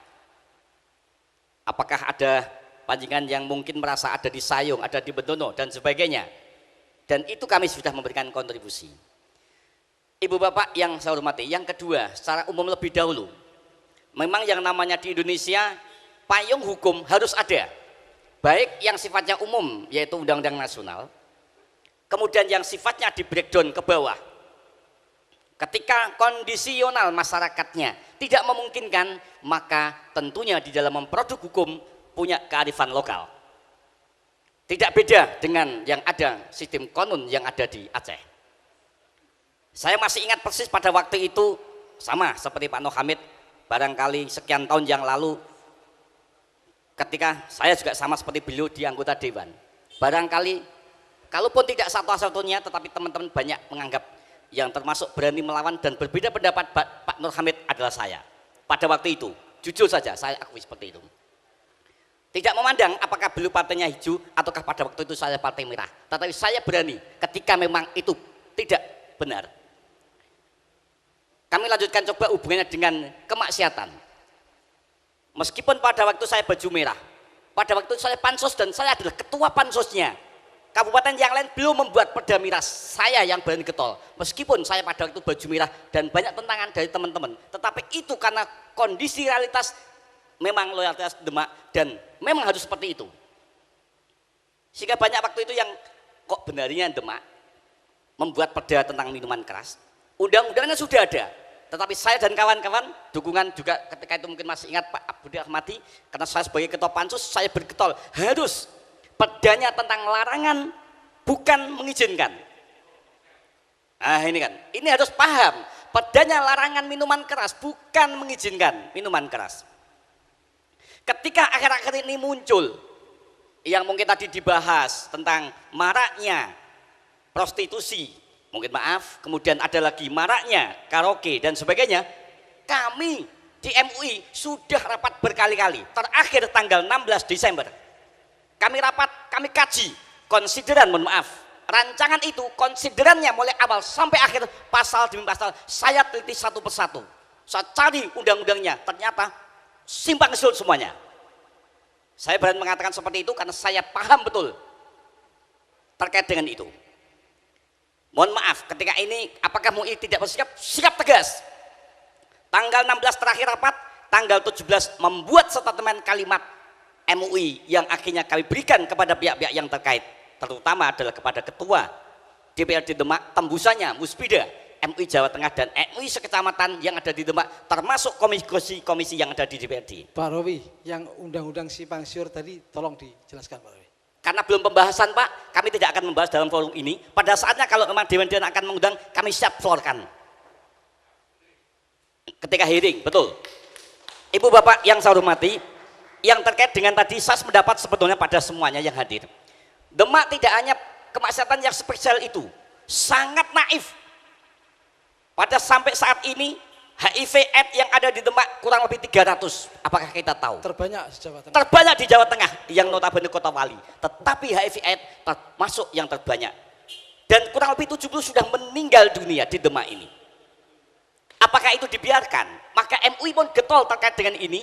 Apakah ada panjenengan yang mungkin merasa ada di Sayung, ada di Bendono dan sebagainya, dan itu kami sudah memberikan kontribusi. Ibu bapak yang saya hormati, yang kedua secara umum lebih dahulu, memang yang namanya di Indonesia payung hukum harus ada, baik yang sifatnya umum yaitu undang-undang nasional, kemudian yang sifatnya di breakdown ke bawah. Ketika kondisional masyarakatnya tidak memungkinkan, maka tentunya di dalam memproduk hukum punya kearifan lokal. Tidak beda dengan yang ada sistem konun yang ada di Aceh. Saya masih ingat persis pada waktu itu, sama seperti Pak Nur Hamid, barangkali sekian tahun yang lalu, ketika saya juga sama seperti beliau di anggota Dewan. Barangkali, kalaupun tidak satu-satunya, tetapi teman-teman banyak menganggap yang termasuk berani melawan dan berbeda pendapat Pak Nur Hamid adalah saya. Pada waktu itu, jujur saja, saya akui seperti itu. Tidak memandang apakah beliau partainya hijau, ataukah pada waktu itu saya partai merah. Tetapi saya berani ketika memang itu tidak benar. Kami lanjutkan coba hubungannya dengan kemaksiatan. Meskipun pada waktu saya baju merah, pada waktu itu saya pansos dan saya adalah ketua pansosnya. Kabupaten yang lain belum membuat perda miras, saya yang berani getol. Meskipun saya pada waktu itu baju merah dan banyak tentangan dari teman-teman, tetapi itu karena kondisi realitas memang loyalitas Demak dan memang harus seperti itu. Sehingga banyak waktu itu yang kok benarnya Demak membuat perda tentang minuman keras. Undang-undangnya sudah ada, tetapi saya dan kawan-kawan dukungan juga ketika itu mungkin masih ingat Pak Budi Ahmadi, karena saya sebagai ketua pansus saya bergetol harus perdanya tentang larangan bukan mengizinkan. Nah ini kan, ini harus paham, perdanya larangan minuman keras bukan mengizinkan minuman keras. Ketika akhir-akhir ini muncul yang mungkin tadi dibahas tentang maraknya prostitusi, mungkin maaf, kemudian ada lagi maraknya karaoke dan sebagainya, kami di MUI sudah rapat berkali-kali, terakhir tanggal 16 Desember kami rapat, kami kaji konsideran, mohon maaf, rancangan itu konsiderannya mulai awal sampai akhir pasal demi pasal saya teliti satu persatu, saya cari undang-undangnya, ternyata simpang siur semuanya. Saya berani mengatakan seperti itu karena saya paham betul terkait dengan itu. Mohon maaf, ketika ini apakah MUI tidak bersikap? Sikap tegas. Tanggal 16 terakhir rapat, tanggal 17 membuat statement kalimat MUI yang akhirnya kami berikan kepada pihak-pihak yang terkait, terutama adalah kepada Ketua DPRD Demak, tembusannya Musbida, MUI Jawa Tengah dan MUI sekecamatan yang ada di Demak, termasuk komisi yang ada di DPRD. Pak Rowi, yang undang-undang simpang siur tadi tolong dijelaskan Pak Rowi. Karena belum pembahasan Pak, kami tidak akan membahas dalam forum ini. Pada saatnya kalau memang Dewan akan mengundang, kami siap floorkan. Ketika hearing, betul. Ibu Bapak yang saya hormati, yang terkait dengan tadi saya mendapat sebetulnya pada semuanya yang hadir. Demak tidak hanya kemaksiatan yang spesial itu, sangat naif. Pada sampai saat ini HIV/AIDS yang ada di Demak kurang lebih 300. Apakah kita tahu? Terbanyak di Jawa Tengah. Terbanyak di Jawa Tengah yang notabene kota wali. Tetapi HIV/AIDS termasuk yang terbanyak. Dan kurang lebih 70 sudah meninggal dunia di Demak ini. Apakah itu dibiarkan? Maka MUI pun getol terkait dengan ini.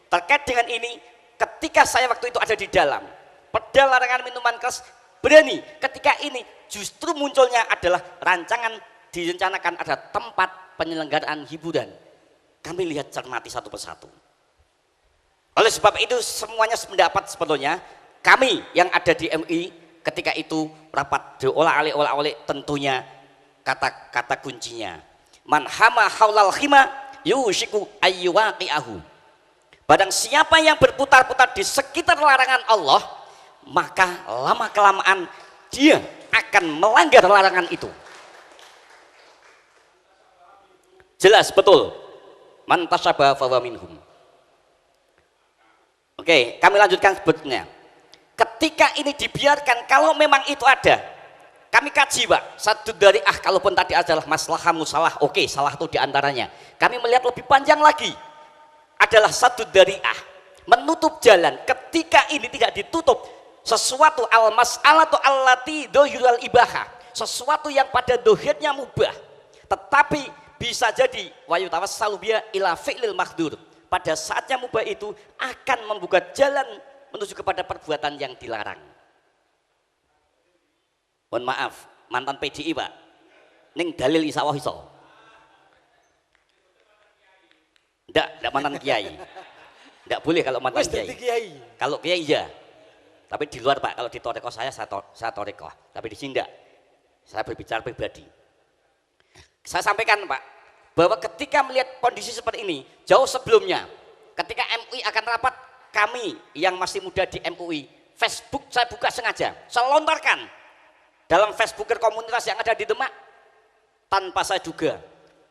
Terkait dengan ini, ketika saya waktu itu ada di dalam perda larangan minuman keras, berani ketika ini justru munculnya adalah rancangan direncanakan ada tempat penyelenggaraan hiburan. Kami lihat cermati satu persatu. Oleh sebab itu semuanya mendapat sebetulnya kami yang ada di MUI ketika itu rapat diolah-oleh tentunya kata-kata kuncinya. Man hama haulal khima yushiku ayyuwaqi'ahu. Barang siapa yang berputar-putar di sekitar larangan Allah, maka lama-kelamaan dia akan melanggar larangan itu. Jelas betul. Man tasyabaha fahuwa minhum. Oke, kami lanjutkan sebetulnya. Ketika ini dibiarkan, kalau memang itu ada, kami kaji Pak, satu dari kalaupun tadi adalah masalah musalah, oke, salah itu diantaranya. Kami melihat lebih panjang lagi, adalah satu dari menutup jalan. Ketika ini tidak ditutup, sesuatu al-mas'alatu allati dohirul ibaha, sesuatu yang pada dohirnya mubah, tetapi bisa jadi wayu tawassalu biya ila fi'lil mahdur. Pada saatnya mubah itu akan membuka jalan menuju kepada perbuatan yang dilarang. Mohon maaf, mantan PDI Pak, ning dalil isawah iso. Ndak mantan kiai. Ndak boleh kalau mantan kiai. Kalau kiai iya. Tapi di luar Pak, kalau di toreko saya toreko. Tapi di sini enggak. Saya berbicara pribadi. Saya sampaikan Pak, bahwa ketika melihat kondisi seperti ini, jauh sebelumnya, ketika MUI akan rapat, kami yang masih muda di MUI, Facebook saya buka sengaja, saya lontarkan dalam Facebooker komunitas yang ada di Demak, tanpa saya duga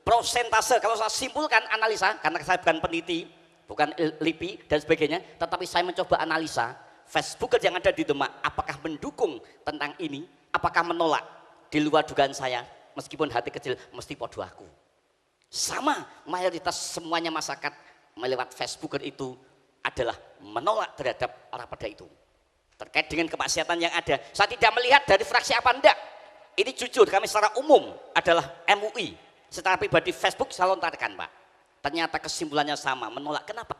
prosentase, kalau saya simpulkan analisa, karena saya bukan peneliti, bukan LIPI dan sebagainya, tetapi saya mencoba analisa Facebooker yang ada di Demak, apakah mendukung tentang ini, apakah menolak. Di luar dugaan saya, meskipun hati kecil, mesti podo aku. Sama, mayoritas semuanya masyarakat melewat Facebooker itu adalah menolak terhadap orang perda itu. Terkait dengan kemaksiatan yang ada, saya tidak melihat dari fraksi apa enggak. Ini jujur, kami secara umum adalah MUI. Secara pribadi Facebook saya lontarkan Pak. Ternyata kesimpulannya sama, menolak. Kenapa?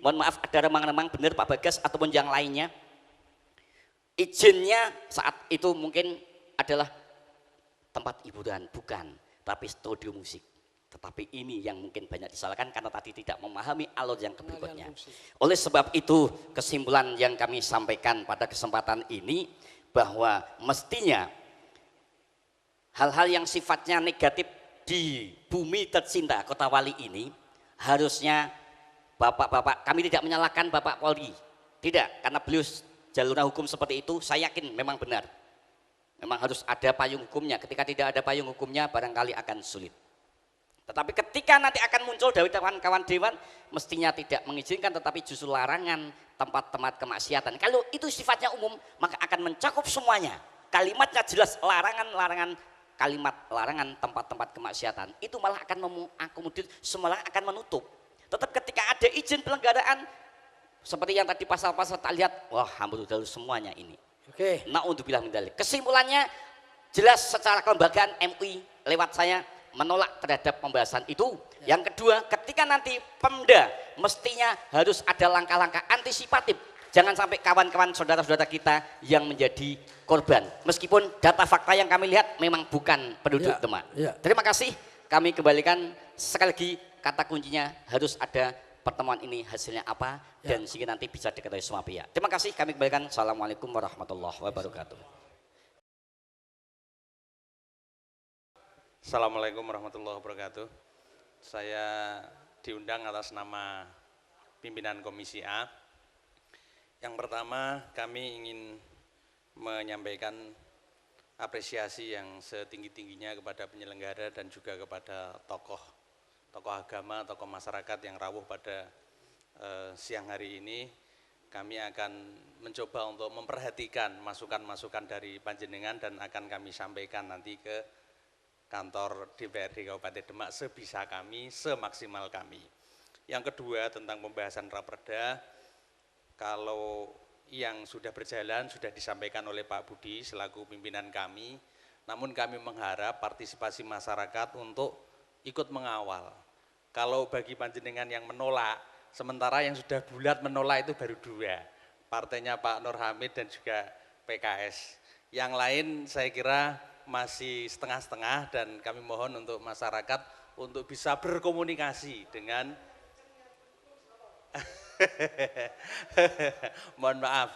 Mohon maaf, ada remang-remang benar Pak Bagas ataupun yang lainnya. Izinnya saat itu mungkin adalah tempat hiburan, bukan, tapi studio musik. Tetapi ini yang mungkin banyak disalahkan karena tadi tidak memahami alur yang berikutnya. Oleh sebab itu kesimpulan yang kami sampaikan pada kesempatan ini bahwa mestinya hal-hal yang sifatnya negatif di bumi tercinta Kota Wali ini harusnya Bapak-bapak, kami tidak menyalahkan Bapak Polri. Tidak, karena beliau jalur hukum seperti itu saya yakin memang benar. Memang harus ada payung hukumnya. Ketika tidak ada payung hukumnya barangkali akan sulit. Tetapi ketika nanti akan muncul dari kawan-kawan dewan, mestinya tidak mengizinkan tetapi justru larangan tempat-tempat kemaksiatan. Kalau itu sifatnya umum, maka akan mencakup semuanya. Kalimatnya jelas larangan tempat-tempat kemaksiatan. Itu malah akan mengakomodir, semua akan menutup. Tetap ketika ada izin pelenggaraan, seperti yang tadi pasal-pasal tak lihat, wah alhamdulillah semuanya ini. Oke. Na'udzubillah min dzalik. Kesimpulannya jelas secara kelembagaan MUI lewat saya menolak terhadap pembahasan itu. Yang kedua, ketika nanti Pemda mestinya harus ada langkah-langkah antisipatif Jangan sampai kawan-kawan saudara-saudara kita yang menjadi korban. Meskipun data fakta yang kami lihat memang bukan penduduk Ya, Demak. ya. Terima kasih, kami kembalikan sekali lagi kata kuncinya harus ada pertemuan ini hasilnya apa dan sehingga nanti bisa diketahui semua pihak. Terima kasih, kami kembalikan. Assalamualaikum warahmatullahi wabarakatuh. Assalamualaikum warahmatullahi wabarakatuh. Saya diundang atas nama pimpinan Komisi A. Yang pertama, kami ingin menyampaikan apresiasi yang setinggi-tingginya kepada penyelenggara dan juga kepada tokoh agama, tokoh masyarakat yang rawuh pada siang hari ini. Kami akan mencoba untuk memperhatikan masukan-masukan dari panjenengan dan akan kami sampaikan nanti ke kantor DPRD Kabupaten Demak sebisa kami, semaksimal kami. Yang kedua, tentang pembahasan Raperda, kalau yang sudah berjalan sudah disampaikan oleh Pak Budi selaku pimpinan kami, namun kami mengharap partisipasi masyarakat untuk ikut mengawal. Kalau bagi panjenengan yang menolak, sementara yang sudah bulat menolak itu baru 2, partainya Pak Nur Hamid dan juga PKS. Yang lain saya kira masih setengah-setengah dan kami mohon untuk masyarakat untuk bisa berkomunikasi dengan mohon maaf,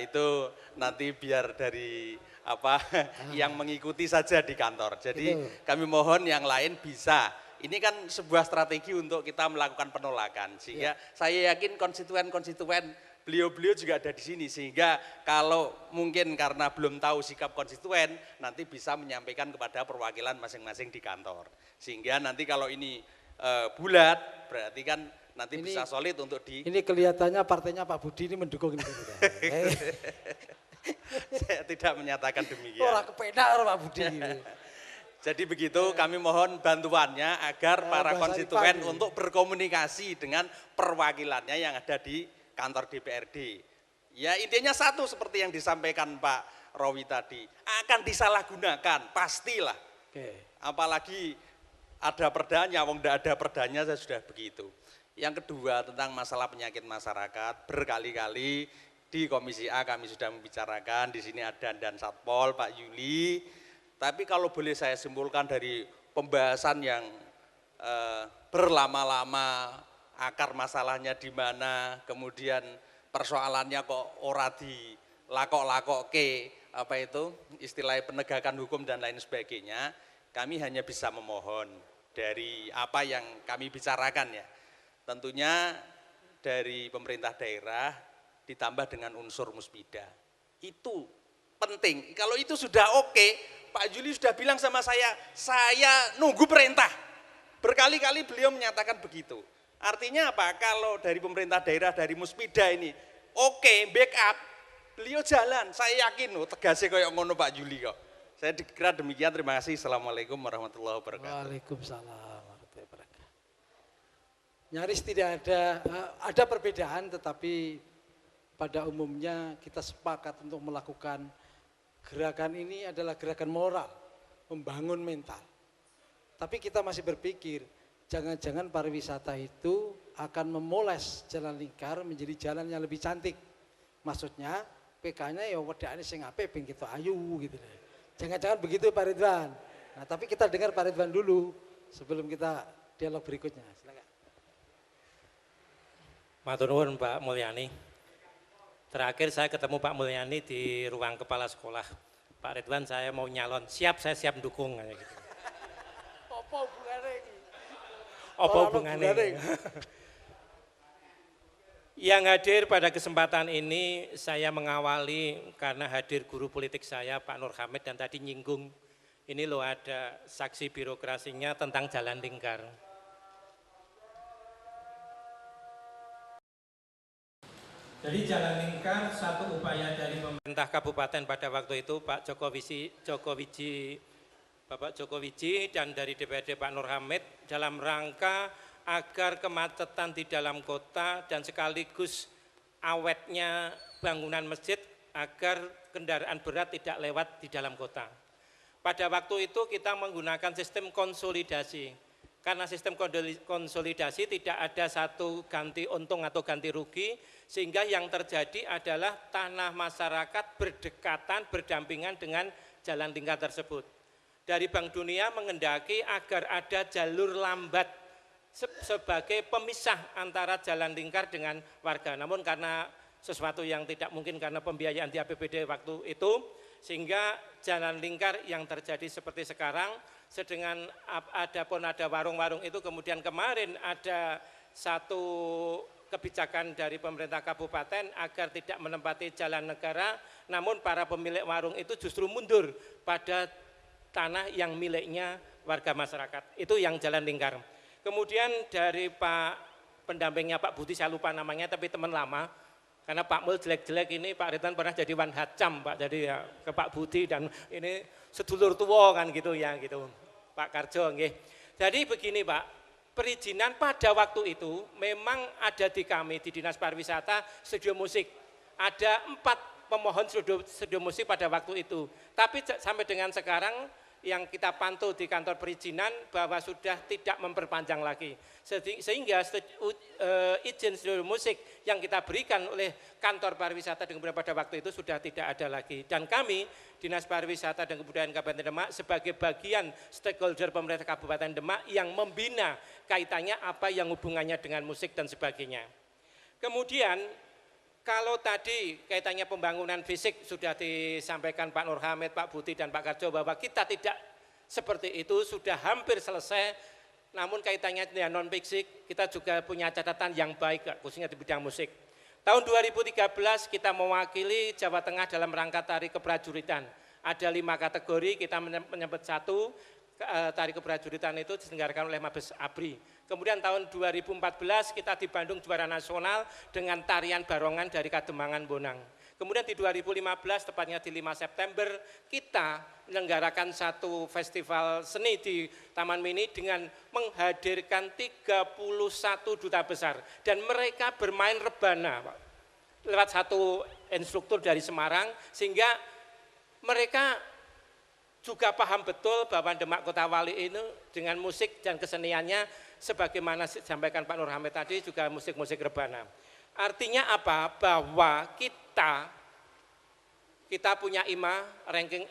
itu nanti biar dari yang mengikuti saja di kantor. Jadi kami mohon yang lain bisa. Ini kan sebuah strategi untuk kita melakukan penolakan. Sehingga saya yakin konstituen-konstituen beliau-beliau juga ada di sini. Sehingga kalau mungkin karena belum tahu sikap konstituen, nanti bisa menyampaikan kepada perwakilan masing-masing di kantor. Sehingga nanti kalau ini bulat, berarti kan nanti bisa solid untuk Ini kelihatannya partainya Pak Budi ini mendukung ini. Saya tidak menyatakan demikian. Orang kepenak Pak Budi. Jadi begitu, kami mohon bantuannya agar para bahasa konstituen Ipang. untuk berkomunikasi dengan perwakilannya yang ada di kantor DPRD. Ya intinya satu seperti yang disampaikan Pak Rowi tadi, akan disalahgunakan, pastilah. Apalagi ada perdanya, wong tidak ada perdanya saya sudah begitu. Yang kedua tentang masalah penyakit masyarakat, berkali-kali di Komisi A kami sudah membicarakan, di sini ada Dan Satpol, Pak Yuli. Tapi kalau boleh saya simpulkan dari pembahasan yang berlama-lama, akar masalahnya di mana, kemudian persoalannya kok ora di lakok-lakoke, istilahnya penegakan hukum dan lain sebagainya, kami hanya bisa memohon dari apa yang kami bicarakan ya. Tentunya dari pemerintah daerah ditambah dengan unsur musbida. Itu penting. Kalau itu sudah oke, Pak Juli sudah bilang sama saya nunggu perintah. Berkali-kali beliau menyatakan begitu. Artinya apa? Kalau dari pemerintah daerah, dari musbida ini, oke, backup, beliau jalan. Saya yakin, tegasnya kayak ngono Pak Juli kok. Saya kira demikian, terima kasih. Assalamualaikum warahmatullahi wabarakatuh. Waalaikumsalam. Nyaris tidak ada perbedaan, tetapi pada umumnya kita sepakat untuk melakukan gerakan ini adalah gerakan moral, membangun mental. Tapi kita masih berpikir, jangan-jangan pariwisata itu akan memoles jalan lingkar menjadi jalan yang lebih cantik. Maksudnya PK-nya ya wedane sing apik ben kita ayu gitu. Jangan-jangan begitu Pak Ridwan. Nah, tapi kita dengar Pak Ridwan dulu sebelum kita dialog berikutnya. Silakan. Matur nuwun Pak Mulyani. Terakhir saya ketemu Pak Mulyani di ruang kepala sekolah. Pak Ridwan saya mau nyalon, saya siap dukung kayak gitu. Apa hubungannya ini? Apa hubungannya? Yang hadir pada kesempatan ini saya mengawali karena hadir guru politik saya Pak Nur Hamid dan tadi nyinggung ini loh ada saksi birokrasinya tentang jalan lingkar. Jadi jalan lingkar satu upaya dari pemerintah kabupaten pada waktu itu Pak Bapak Joko Widji dan dari DPRD Pak Nur Hamid dalam rangka agar kemacetan di dalam kota dan sekaligus awetnya bangunan masjid agar kendaraan berat tidak lewat di dalam kota. Pada waktu itu kita menggunakan sistem konsolidasi. karena sistem konsolidasi tidak ada satu ganti untung atau ganti rugi, sehingga yang terjadi adalah tanah masyarakat berdekatan, berdampingan dengan jalan lingkar tersebut. Dari Bank Dunia mengendaki agar ada jalur lambat sebagai pemisah antara jalan lingkar dengan warga. Namun karena sesuatu yang tidak mungkin karena pembiayaan di APBD waktu itu, sehingga jalan lingkar yang terjadi seperti sekarang, sedangkan ada warung-warung itu, kemudian kemarin ada satu kebijakan dari pemerintah kabupaten agar tidak menempati jalan negara, namun para pemilik warung itu justru mundur pada tanah yang miliknya warga masyarakat. Itu yang jalan lingkar. Kemudian dari Pak pendampingnya Pak Budi, saya lupa namanya tapi teman lama, karena Pak Mul jelek-jelek ini, Pak Ridwan pernah jadi Wan Hacam, Pak, jadi ya ke Pak Budi, dan ini sedulur tua kan gitu ya, gitu. Pak Karjo, nggih. Jadi begini Pak, perizinan pada waktu itu memang ada di kami, di Dinas Pariwisata, studio musik. Ada 4 pemohon studio musik pada waktu itu. Tapi sampai dengan sekarang, yang kita pantau di kantor perizinan bahwa sudah tidak memperpanjang lagi, sehingga izin studio musik yang kita berikan oleh kantor pariwisata dan kebudayaan pada waktu itu sudah tidak ada lagi. Dan kami Dinas Pariwisata dan Kebudayaan Kabupaten Demak sebagai bagian stakeholder pemerintah Kabupaten Demak yang membina kaitannya apa yang hubungannya dengan musik dan sebagainya. Kemudian kalau tadi kaitannya pembangunan fisik sudah disampaikan Pak Nur Hamid, Pak Budi, dan Pak Karjo bahwa kita tidak seperti itu, sudah hampir selesai. Namun kaitannya dengan non fisik, kita juga punya catatan yang baik, khususnya di bidang musik. Tahun 2013 kita mewakili Jawa Tengah dalam rangka tari keprajuritan. Ada 5 kategori, kita menyebut 1, tari keprajuritan itu diselenggarakan oleh Mabes ABRI. Kemudian tahun 2014 kita di Bandung juara nasional dengan tarian barongan dari Kademangan Bonang. Kemudian di 2015 tepatnya di 5 September kita menyelenggarakan satu festival seni di Taman Mini dengan menghadirkan 31 duta besar. Dan mereka bermain rebana Pak, lewat satu instruktur dari Semarang, sehingga mereka juga paham betul bahwa Demak Kota Wali ini dengan musik dan keseniannya sebagaimana disampaikan Pak Nur Hamid tadi juga musik-musik rebana. Artinya apa? Bahwa kita punya IMA ranking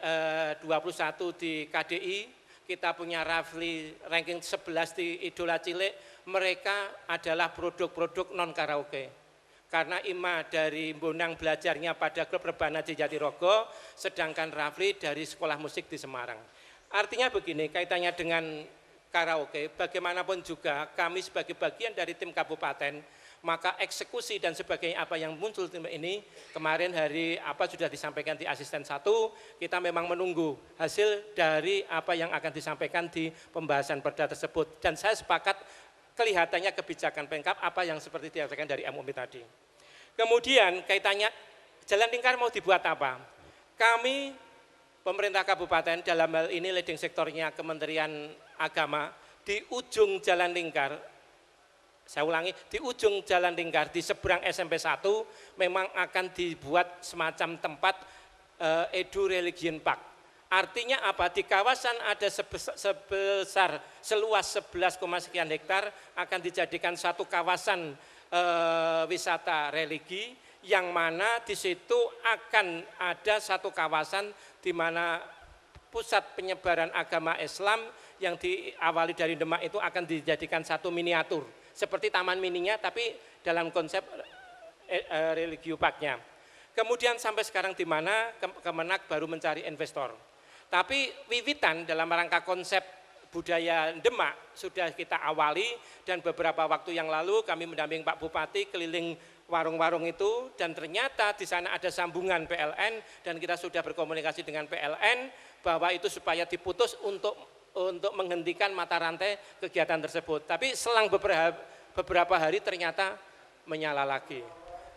21 di KDI, kita punya Rafli ranking 11 di Idola Cilik, mereka adalah produk-produk non karaoke. Karena IMA dari Bonang belajarnya pada klub rebana di Jatirogo, sedangkan Rafli dari sekolah musik di Semarang. Artinya begini, kaitannya dengan karaoke, bagaimanapun juga kami sebagai bagian dari tim kabupaten, maka eksekusi dan sebagainya apa yang muncul tim ini, kemarin hari apa sudah disampaikan di asisten 1, kita memang menunggu hasil dari apa yang akan disampaikan di pembahasan perda tersebut. Dan saya sepakat kelihatannya kebijakan Pemkab apa yang seperti disampaikan dari MUI tadi. Kemudian kaitannya jalan lingkar mau dibuat apa? Kami pemerintah kabupaten dalam hal ini leading sektornya Kementerian Agama, di ujung jalan lingkar, saya ulangi, di ujung jalan lingkar di seberang SMP 1 memang akan dibuat semacam tempat Edu Religion Park. Artinya apa? Di kawasan ada seluas 11, sekian hektar akan dijadikan satu kawasan wisata religi, yang mana di situ akan ada satu kawasan di mana pusat penyebaran agama Islam yang diawali dari Demak itu akan dijadikan satu miniatur seperti taman mininya tapi dalam konsep Religio Parknya. Kemudian sampai sekarang di mana Kemenak baru mencari investor. Tapi wiwitan dalam rangka konsep budaya Demak sudah kita awali, dan beberapa waktu yang lalu kami mendampingi Pak Bupati keliling warung-warung itu, dan ternyata di sana ada sambungan PLN, dan kita sudah berkomunikasi dengan PLN bahwa itu supaya diputus untuk menghentikan mata rantai kegiatan tersebut. Tapi selang beberapa hari ternyata menyala lagi.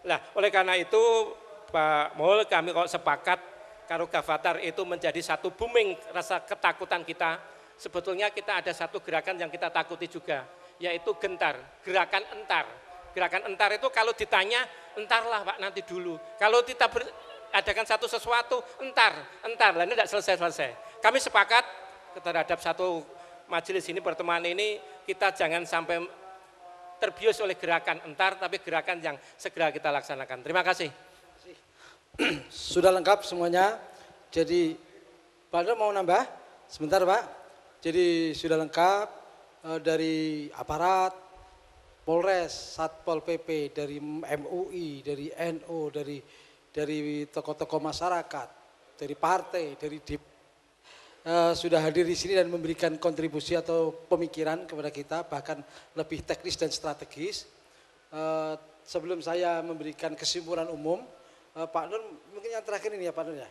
Nah, oleh karena itu Pak Mul, kami kok sepakat kalau Gavatar itu menjadi satu booming rasa ketakutan kita. Sebetulnya kita ada satu gerakan yang kita takuti juga, yaitu gentar, gerakan entar. Gerakan entar itu kalau ditanya, entarlah Pak nanti dulu. Kalau kita adakan sesuatu, entar, lah ini tidak selesai-selesai. Kami sepakat terhadap satu majelis ini, pertemuan ini, kita jangan sampai terbius oleh gerakan entar, tapi gerakan yang segera kita laksanakan. Terima kasih. Sudah lengkap semuanya. Jadi Pak Nur mau nambah? Sebentar Pak. Jadi sudah lengkap dari aparat, Polres, Satpol PP, dari MUI, dari NU, dari tokoh-tokoh masyarakat, dari partai, dari DIP, sudah hadir di sini dan memberikan kontribusi atau pemikiran kepada kita, bahkan lebih teknis dan strategis. Sebelum saya memberikan kesimpulan umum, Pak Nur mungkin yang terakhir ini ya Pak Nur ya.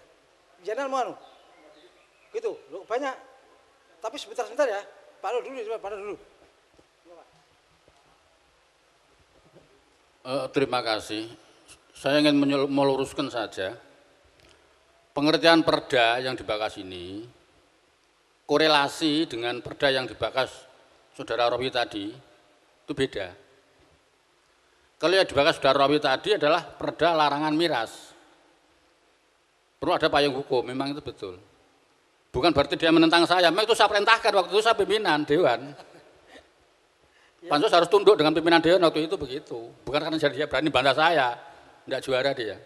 Jangan mau gitu, banyak. Tapi sebentar ya, Pak Nur dulu, Pak Nur dulu. Terima kasih. Saya ingin meluruskan saja. Pengertian perda yang dibahas ini korelasi dengan perda yang dibahas Saudara Robi tadi itu beda. Kalau yang dibahas Saudara Robi tadi adalah perda larangan miras. Perlu ada payung hukum, memang itu betul. Bukan berarti dia menentang saya, memang itu saya perintahkan waktu itu saya pimpinan Dewan. Pansus harus tunduk dengan pimpinan Dewan waktu itu begitu. Bukan karena dia berani bantah saya, tidak juara dia.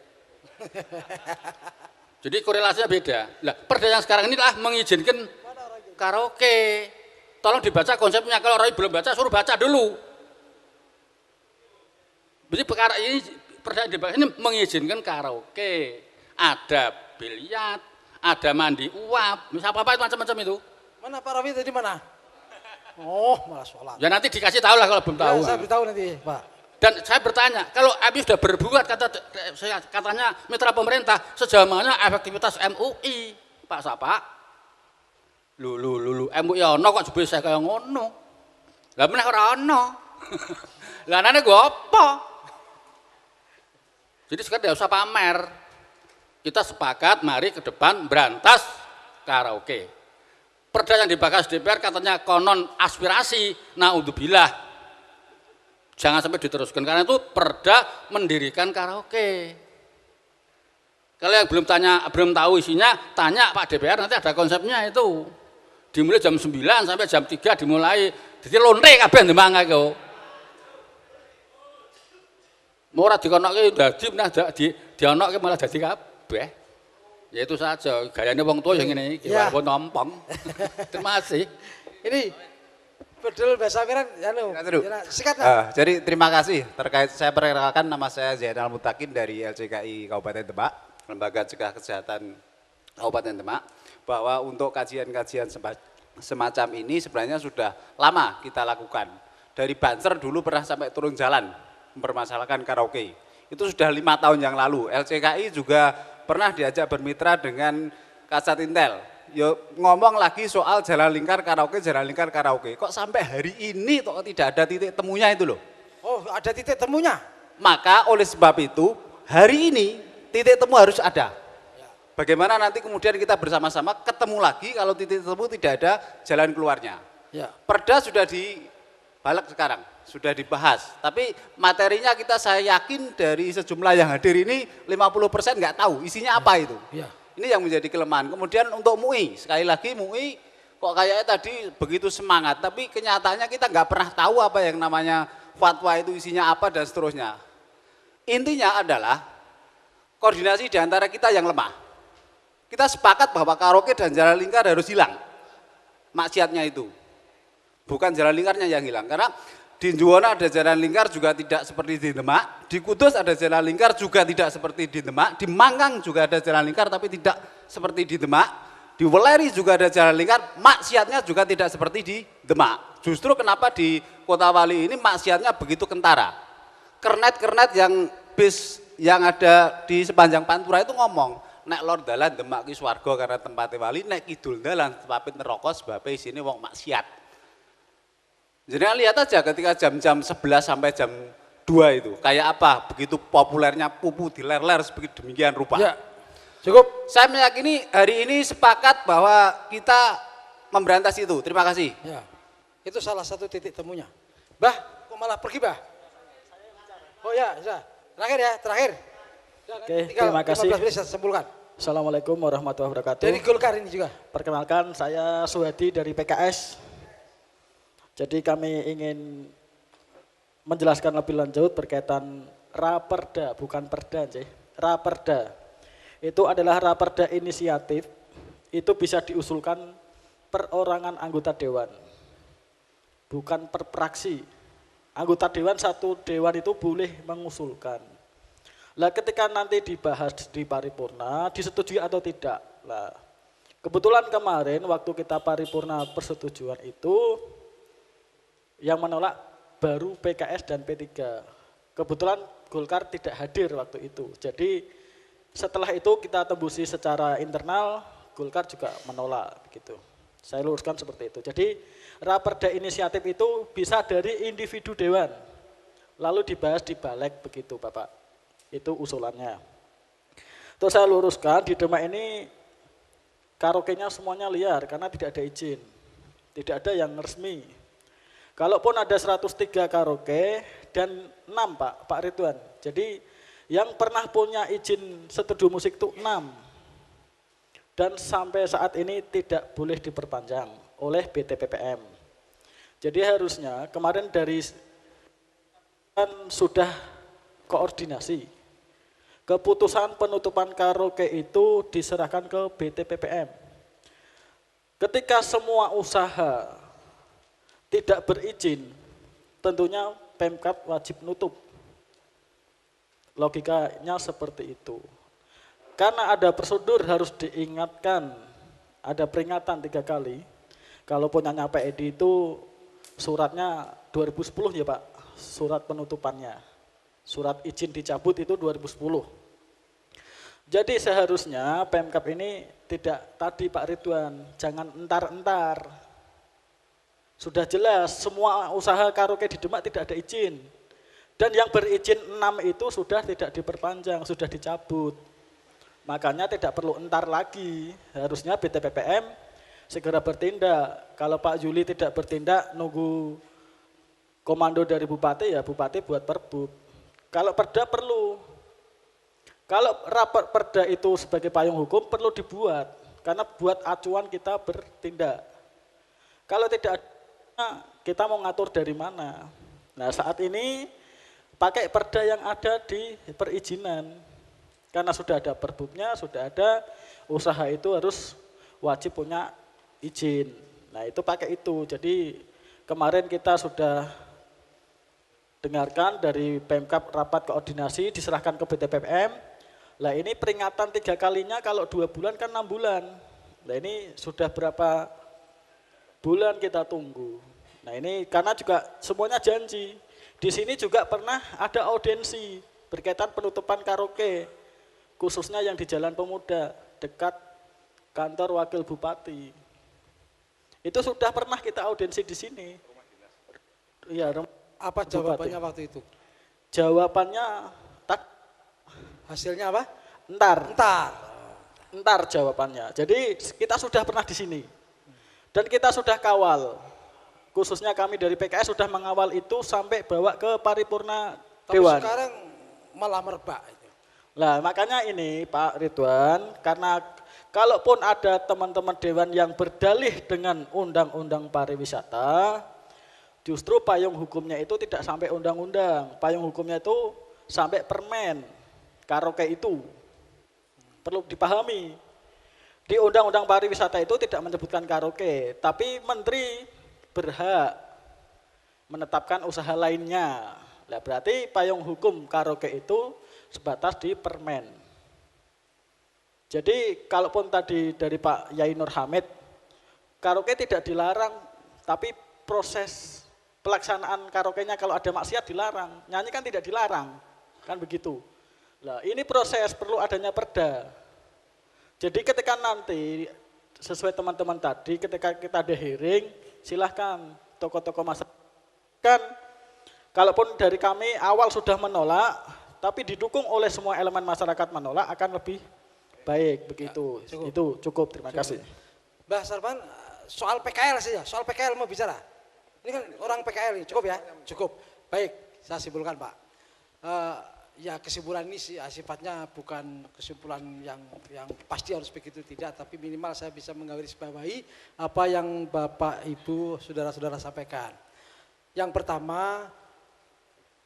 Jadi korelasinya beda. Nah, perda yang sekarang ini adalah mengizinkan karaoke. Tolong dibaca konsepnya, kalau orang belum baca suruh baca dulu. Jadi perkara ini perda ini mengizinkan karaoke, ada biliar, ada mandi uap, misalnya apa itu macam-macam itu. Mana Pak Rafi tadi mana? Oh, malah sholat. Ya nanti dikasih tahu lah kalau belum tahu. Ya, saya beritahu nanti, Pak. Dan saya bertanya, kalau Abi sudah berbuat katanya mitra pemerintah, sejauh mana efektivitas MUI, Pak Sapa? Lu MUI ono kok jebul saya kaya ngono. Lah meneh ora ono. Lah nane go apa? Jadi sekarang tidak usah pamer. Kita sepakat mari ke depan berantas karaoke. Perda yang dibahas DPR katanya konon aspirasi, naudzubillah. Jangan sampai diteruskan karena itu perda mendirikan karaoke. Kalau yang belum tahu isinya, tanya Pak DPR, nanti ada konsepnya itu. Dimulai jam 9 sampai jam 3 dimulai. Jadi lonte kabeh ndemang aku. Mau ora dikonoke dadi menah dionoke malah dadi kabeh. Ya itu saja, gayanya wong tua yang ngene iki, wong nompong. Terima kasih. Ini Bedul Bahasa Miran, sikat. Jadi terima kasih terkait saya perkenalkan, nama saya Zainal Mutakin dari LCKI Kabupaten Demak, Lembaga Cegah Kesehatan Kabupaten Demak, bahwa untuk kajian-kajian semacam ini sebenarnya sudah lama kita lakukan. Dari Banser dulu pernah sampai turun jalan mempermasalahkan karaoke. Itu sudah 5 tahun yang lalu. LCKI juga pernah diajak bermitra dengan Kasat Intel. Yo ngomong lagi soal jalan lingkar karaoke. Kok sampai hari ini kok tidak ada titik temunya itu loh. Oh, ada titik temunya. Maka oleh sebab itu hari ini titik temu harus ada. Bagaimana nanti kemudian kita bersama-sama ketemu lagi kalau titik temu tidak ada jalan keluarnya. Ya. Perda sudah dibalik sekarang, sudah dibahas. Tapi materinya saya yakin dari sejumlah yang hadir ini 50% nggak tahu isinya apa itu. Ya. Ini yang menjadi kelemahan. Kemudian untuk MUI, sekali lagi MUI kok kayaknya tadi begitu semangat, tapi kenyataannya kita nggak pernah tahu apa yang namanya fatwa itu isinya apa dan seterusnya. Intinya adalah koordinasi di antara kita yang lemah. Kita sepakat bahwa karaoke dan jalan lingkar harus hilang. Maksiatnya itu. Bukan jalan lingkarnya yang hilang. Karena di Juwana ada jalan lingkar juga tidak seperti di Demak, di Kudus ada jalan lingkar juga tidak seperti di Demak, di Mangkang juga ada jalan lingkar tapi tidak seperti di Demak, di Weleri juga ada jalan lingkar, maksiatnya juga tidak seperti di Demak. Justru kenapa di Kota Wali ini maksiatnya begitu kentara. Kernet-kernet yang bis yang ada di sepanjang Pantura itu ngomong, nek lor dalan Demak ki swarga karena tempatnya wali, nek kidul dalan tempatnya neraka sebabnya isine wong maksiat. Jadi lihat aja ketika jam-jam 11 sampai jam 2 itu, kayak apa, begitu populernya pupu di ler-ler sebegitu demikian rupa. Ya, cukup. Saya meyakini hari ini sepakat bahwa kita memberantas itu. Terima kasih. Ya, itu salah satu titik temunya. Bah, kok malah pergi bah? Oh ya, sudah. Terakhir. Oke, terima kasih. 15 menit saya simpulkan. Assalamualaikum warahmatullahi wabarakatuh. Dari Golkar ini juga. Perkenalkan, saya Suhadi dari PKS. Jadi kami ingin menjelaskan lebih lanjut berkaitan Raperda, bukan perda, Raperda. Itu adalah raperda inisiatif, itu bisa diusulkan perorangan anggota dewan, bukan per praksi. Anggota dewan, satu dewan itu boleh mengusulkan. Lah ketika nanti dibahas di paripurna, disetujui atau tidak. Lah kebetulan kemarin waktu kita paripurna persetujuan itu, yang menolak baru PKS dan P3. Kebetulan Golkar tidak hadir waktu itu. Jadi setelah itu kita tembusi secara internal, Golkar juga menolak begitu. Saya luruskan seperti itu. Jadi raperda inisiatif itu bisa dari individu dewan, lalu dibahas di balik begitu Bapak. Itu usulannya. Terus saya luruskan di Demak ini karaoke-nya semuanya liar karena tidak ada izin. Tidak ada yang resmi. Kalaupun ada 103 karaoke dan 6 Pak Ridwan. Jadi yang pernah punya izin studio musik itu 6. Dan sampai saat ini tidak boleh diperpanjang oleh BTPPM. Jadi harusnya kemarin dari sudah koordinasi. Keputusan penutupan karaoke itu diserahkan ke BTPPM. Ketika semua usaha tidak berizin, tentunya Pemkab wajib nutup. Logikanya seperti itu. Karena ada prosedur harus diingatkan, ada peringatan 3 kali. Kalau punyanya Pak Edi itu suratnya 2010 ya Pak, surat penutupannya. Surat izin dicabut itu 2010. Jadi seharusnya Pemkab ini tidak tadi Pak Ridwan, jangan entar-entar. Sudah jelas semua usaha karaoke di Demak tidak ada izin. Dan yang berizin 6 itu sudah tidak diperpanjang, sudah dicabut. Makanya tidak perlu entar lagi. Harusnya BTPPM segera bertindak. Kalau Pak Juli tidak bertindak, nunggu komando dari Bupati, ya Bupati buat perbub. Kalau perda perlu. Kalau rapor perda itu sebagai payung hukum perlu dibuat. Karena buat acuan kita bertindak. Kalau tidak ada, kita mau ngatur dari mana? Nah saat ini pakai perda yang ada di perizinan. Karena sudah ada perbubnya, sudah ada, usaha itu harus wajib punya izin. Nah itu pakai itu. Jadi kemarin kita sudah dengarkan dari Pemkab rapat koordinasi diserahkan ke BTPPM. Nah ini peringatan 3 kalinya, kalau 2 bulan kan 6 bulan. Nah ini sudah berapa bulan kita tunggu. Nah ini karena juga semuanya janji. Di sini juga pernah ada audiensi berkaitan penutupan karaoke, khususnya yang di Jalan Pemuda, dekat kantor Wakil Bupati. Itu sudah pernah kita audiensi di sini. Iya. Apa jawabannya waktu itu? Jawabannya tak. Hasilnya apa? Entar jawabannya. Jadi kita sudah pernah di sini. Dan kita sudah kawal. Khususnya kami dari PKS sudah mengawal itu sampai bawa ke paripurna dewan. Tapi sekarang malah merebak. Nah makanya ini Pak Ridwan, karena kalaupun ada teman-teman dewan yang berdalih dengan undang-undang pariwisata, justru payung hukumnya itu tidak sampai undang-undang. Payung hukumnya itu sampai permen karaoke itu. Perlu dipahami. Di undang-undang pariwisata itu tidak menyebutkan karaoke, tapi menteri berhak menetapkan usaha lainnya. Nah, berarti payung hukum karaoke itu sebatas di permen. Jadi kalaupun tadi dari Pak Yai Nur Hamid, karaoke tidak dilarang, tapi proses pelaksanaan karaoke-nya kalau ada maksiat dilarang, nyanyi kan tidak dilarang, kan begitu. Nah, ini proses perlu adanya perda. Jadi ketika nanti sesuai teman-teman tadi, ketika kita ada hearing, silahkan tokoh-tokoh masyarakat, kan kalaupun dari kami awal sudah menolak, tapi didukung oleh semua elemen masyarakat menolak akan lebih baik begitu. Ya, itu cukup, terima kasih. Mbak Sarpan, soal PKL saja, soal PKL mau bicara. Ini kan orang PKL ini, cukup ya? Cukup. Baik, saya simpulkan Pak. ya kesimpulan ini sifatnya bukan kesimpulan yang pasti harus begitu, tidak, tapi minimal saya bisa menggarisbawahi apa yang Bapak Ibu saudara-saudara sampaikan. Yang pertama,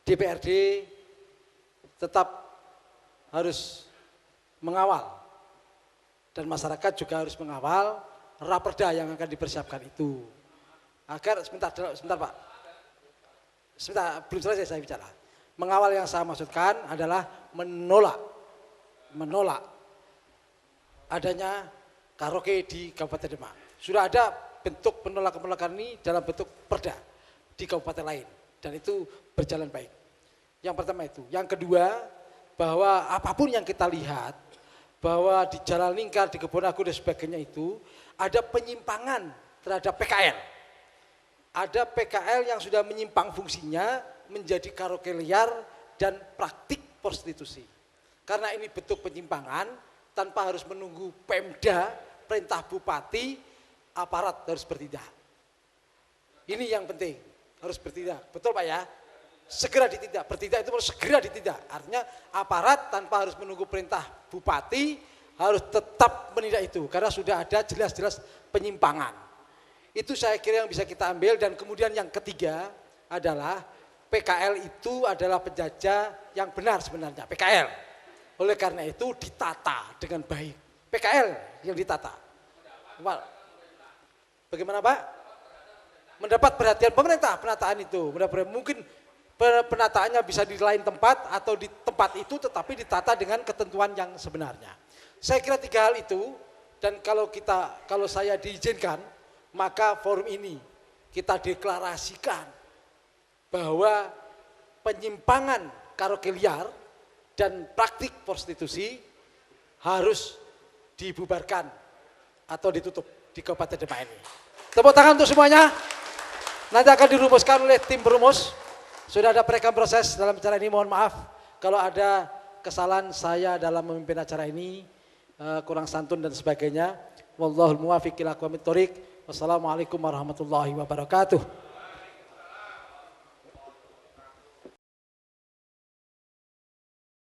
DPRD tetap harus mengawal dan masyarakat juga harus mengawal raperda yang akan dipersiapkan itu. Agar sebentar Pak. Sebentar, belum selesai saya bicara. Mengawal yang saya maksudkan adalah menolak adanya karaoke di Kabupaten Demak. Sudah ada bentuk penolakan ini dalam bentuk perda di kabupaten lain dan itu berjalan baik. Yang pertama itu. Yang kedua, bahwa apapun yang kita lihat bahwa di Jalan Lingkar, di Kebonago dan sebagainya itu ada penyimpangan terhadap PKL. Ada PKL yang sudah menyimpang fungsinya menjadi karaoke liar dan praktik prostitusi. Karena ini bentuk penyimpangan, tanpa harus menunggu Pemda, perintah bupati, aparat harus bertindak. Ini yang penting, harus bertindak. Betul Pak ya? Segera ditindak, bertindak itu harus segera ditindak. Artinya aparat tanpa harus menunggu perintah bupati harus tetap menindak itu. Karena sudah ada jelas-jelas penyimpangan. Itu saya kira yang bisa kita ambil. Dan kemudian yang ketiga adalah PKL itu adalah penjajah yang benar sebenarnya, PKL. Oleh karena itu ditata dengan baik. PKL yang ditata. Bagaimana Pak? Mendapat perhatian pemerintah penataan itu. Mungkin penataannya bisa di lain tempat atau di tempat itu tetapi ditata dengan ketentuan yang sebenarnya. Saya kira 3 hal itu, dan kalau saya diizinkan, maka forum ini kita deklarasikan bahwa penyimpangan karaoke liar dan praktik prostitusi harus dibubarkan atau ditutup di Kabupaten Demak ini. Tepuk tangan untuk semuanya. Nanti akan dirumuskan oleh tim perumus. Sudah ada perekam proses dalam acara ini. Mohon maaf kalau ada kesalahan saya dalam memimpin acara ini, kurang santun dan sebagainya. Wallahul muwaffiq ila aqwamit thoriq. Wassalamualaikum warahmatullahi wabarakatuh.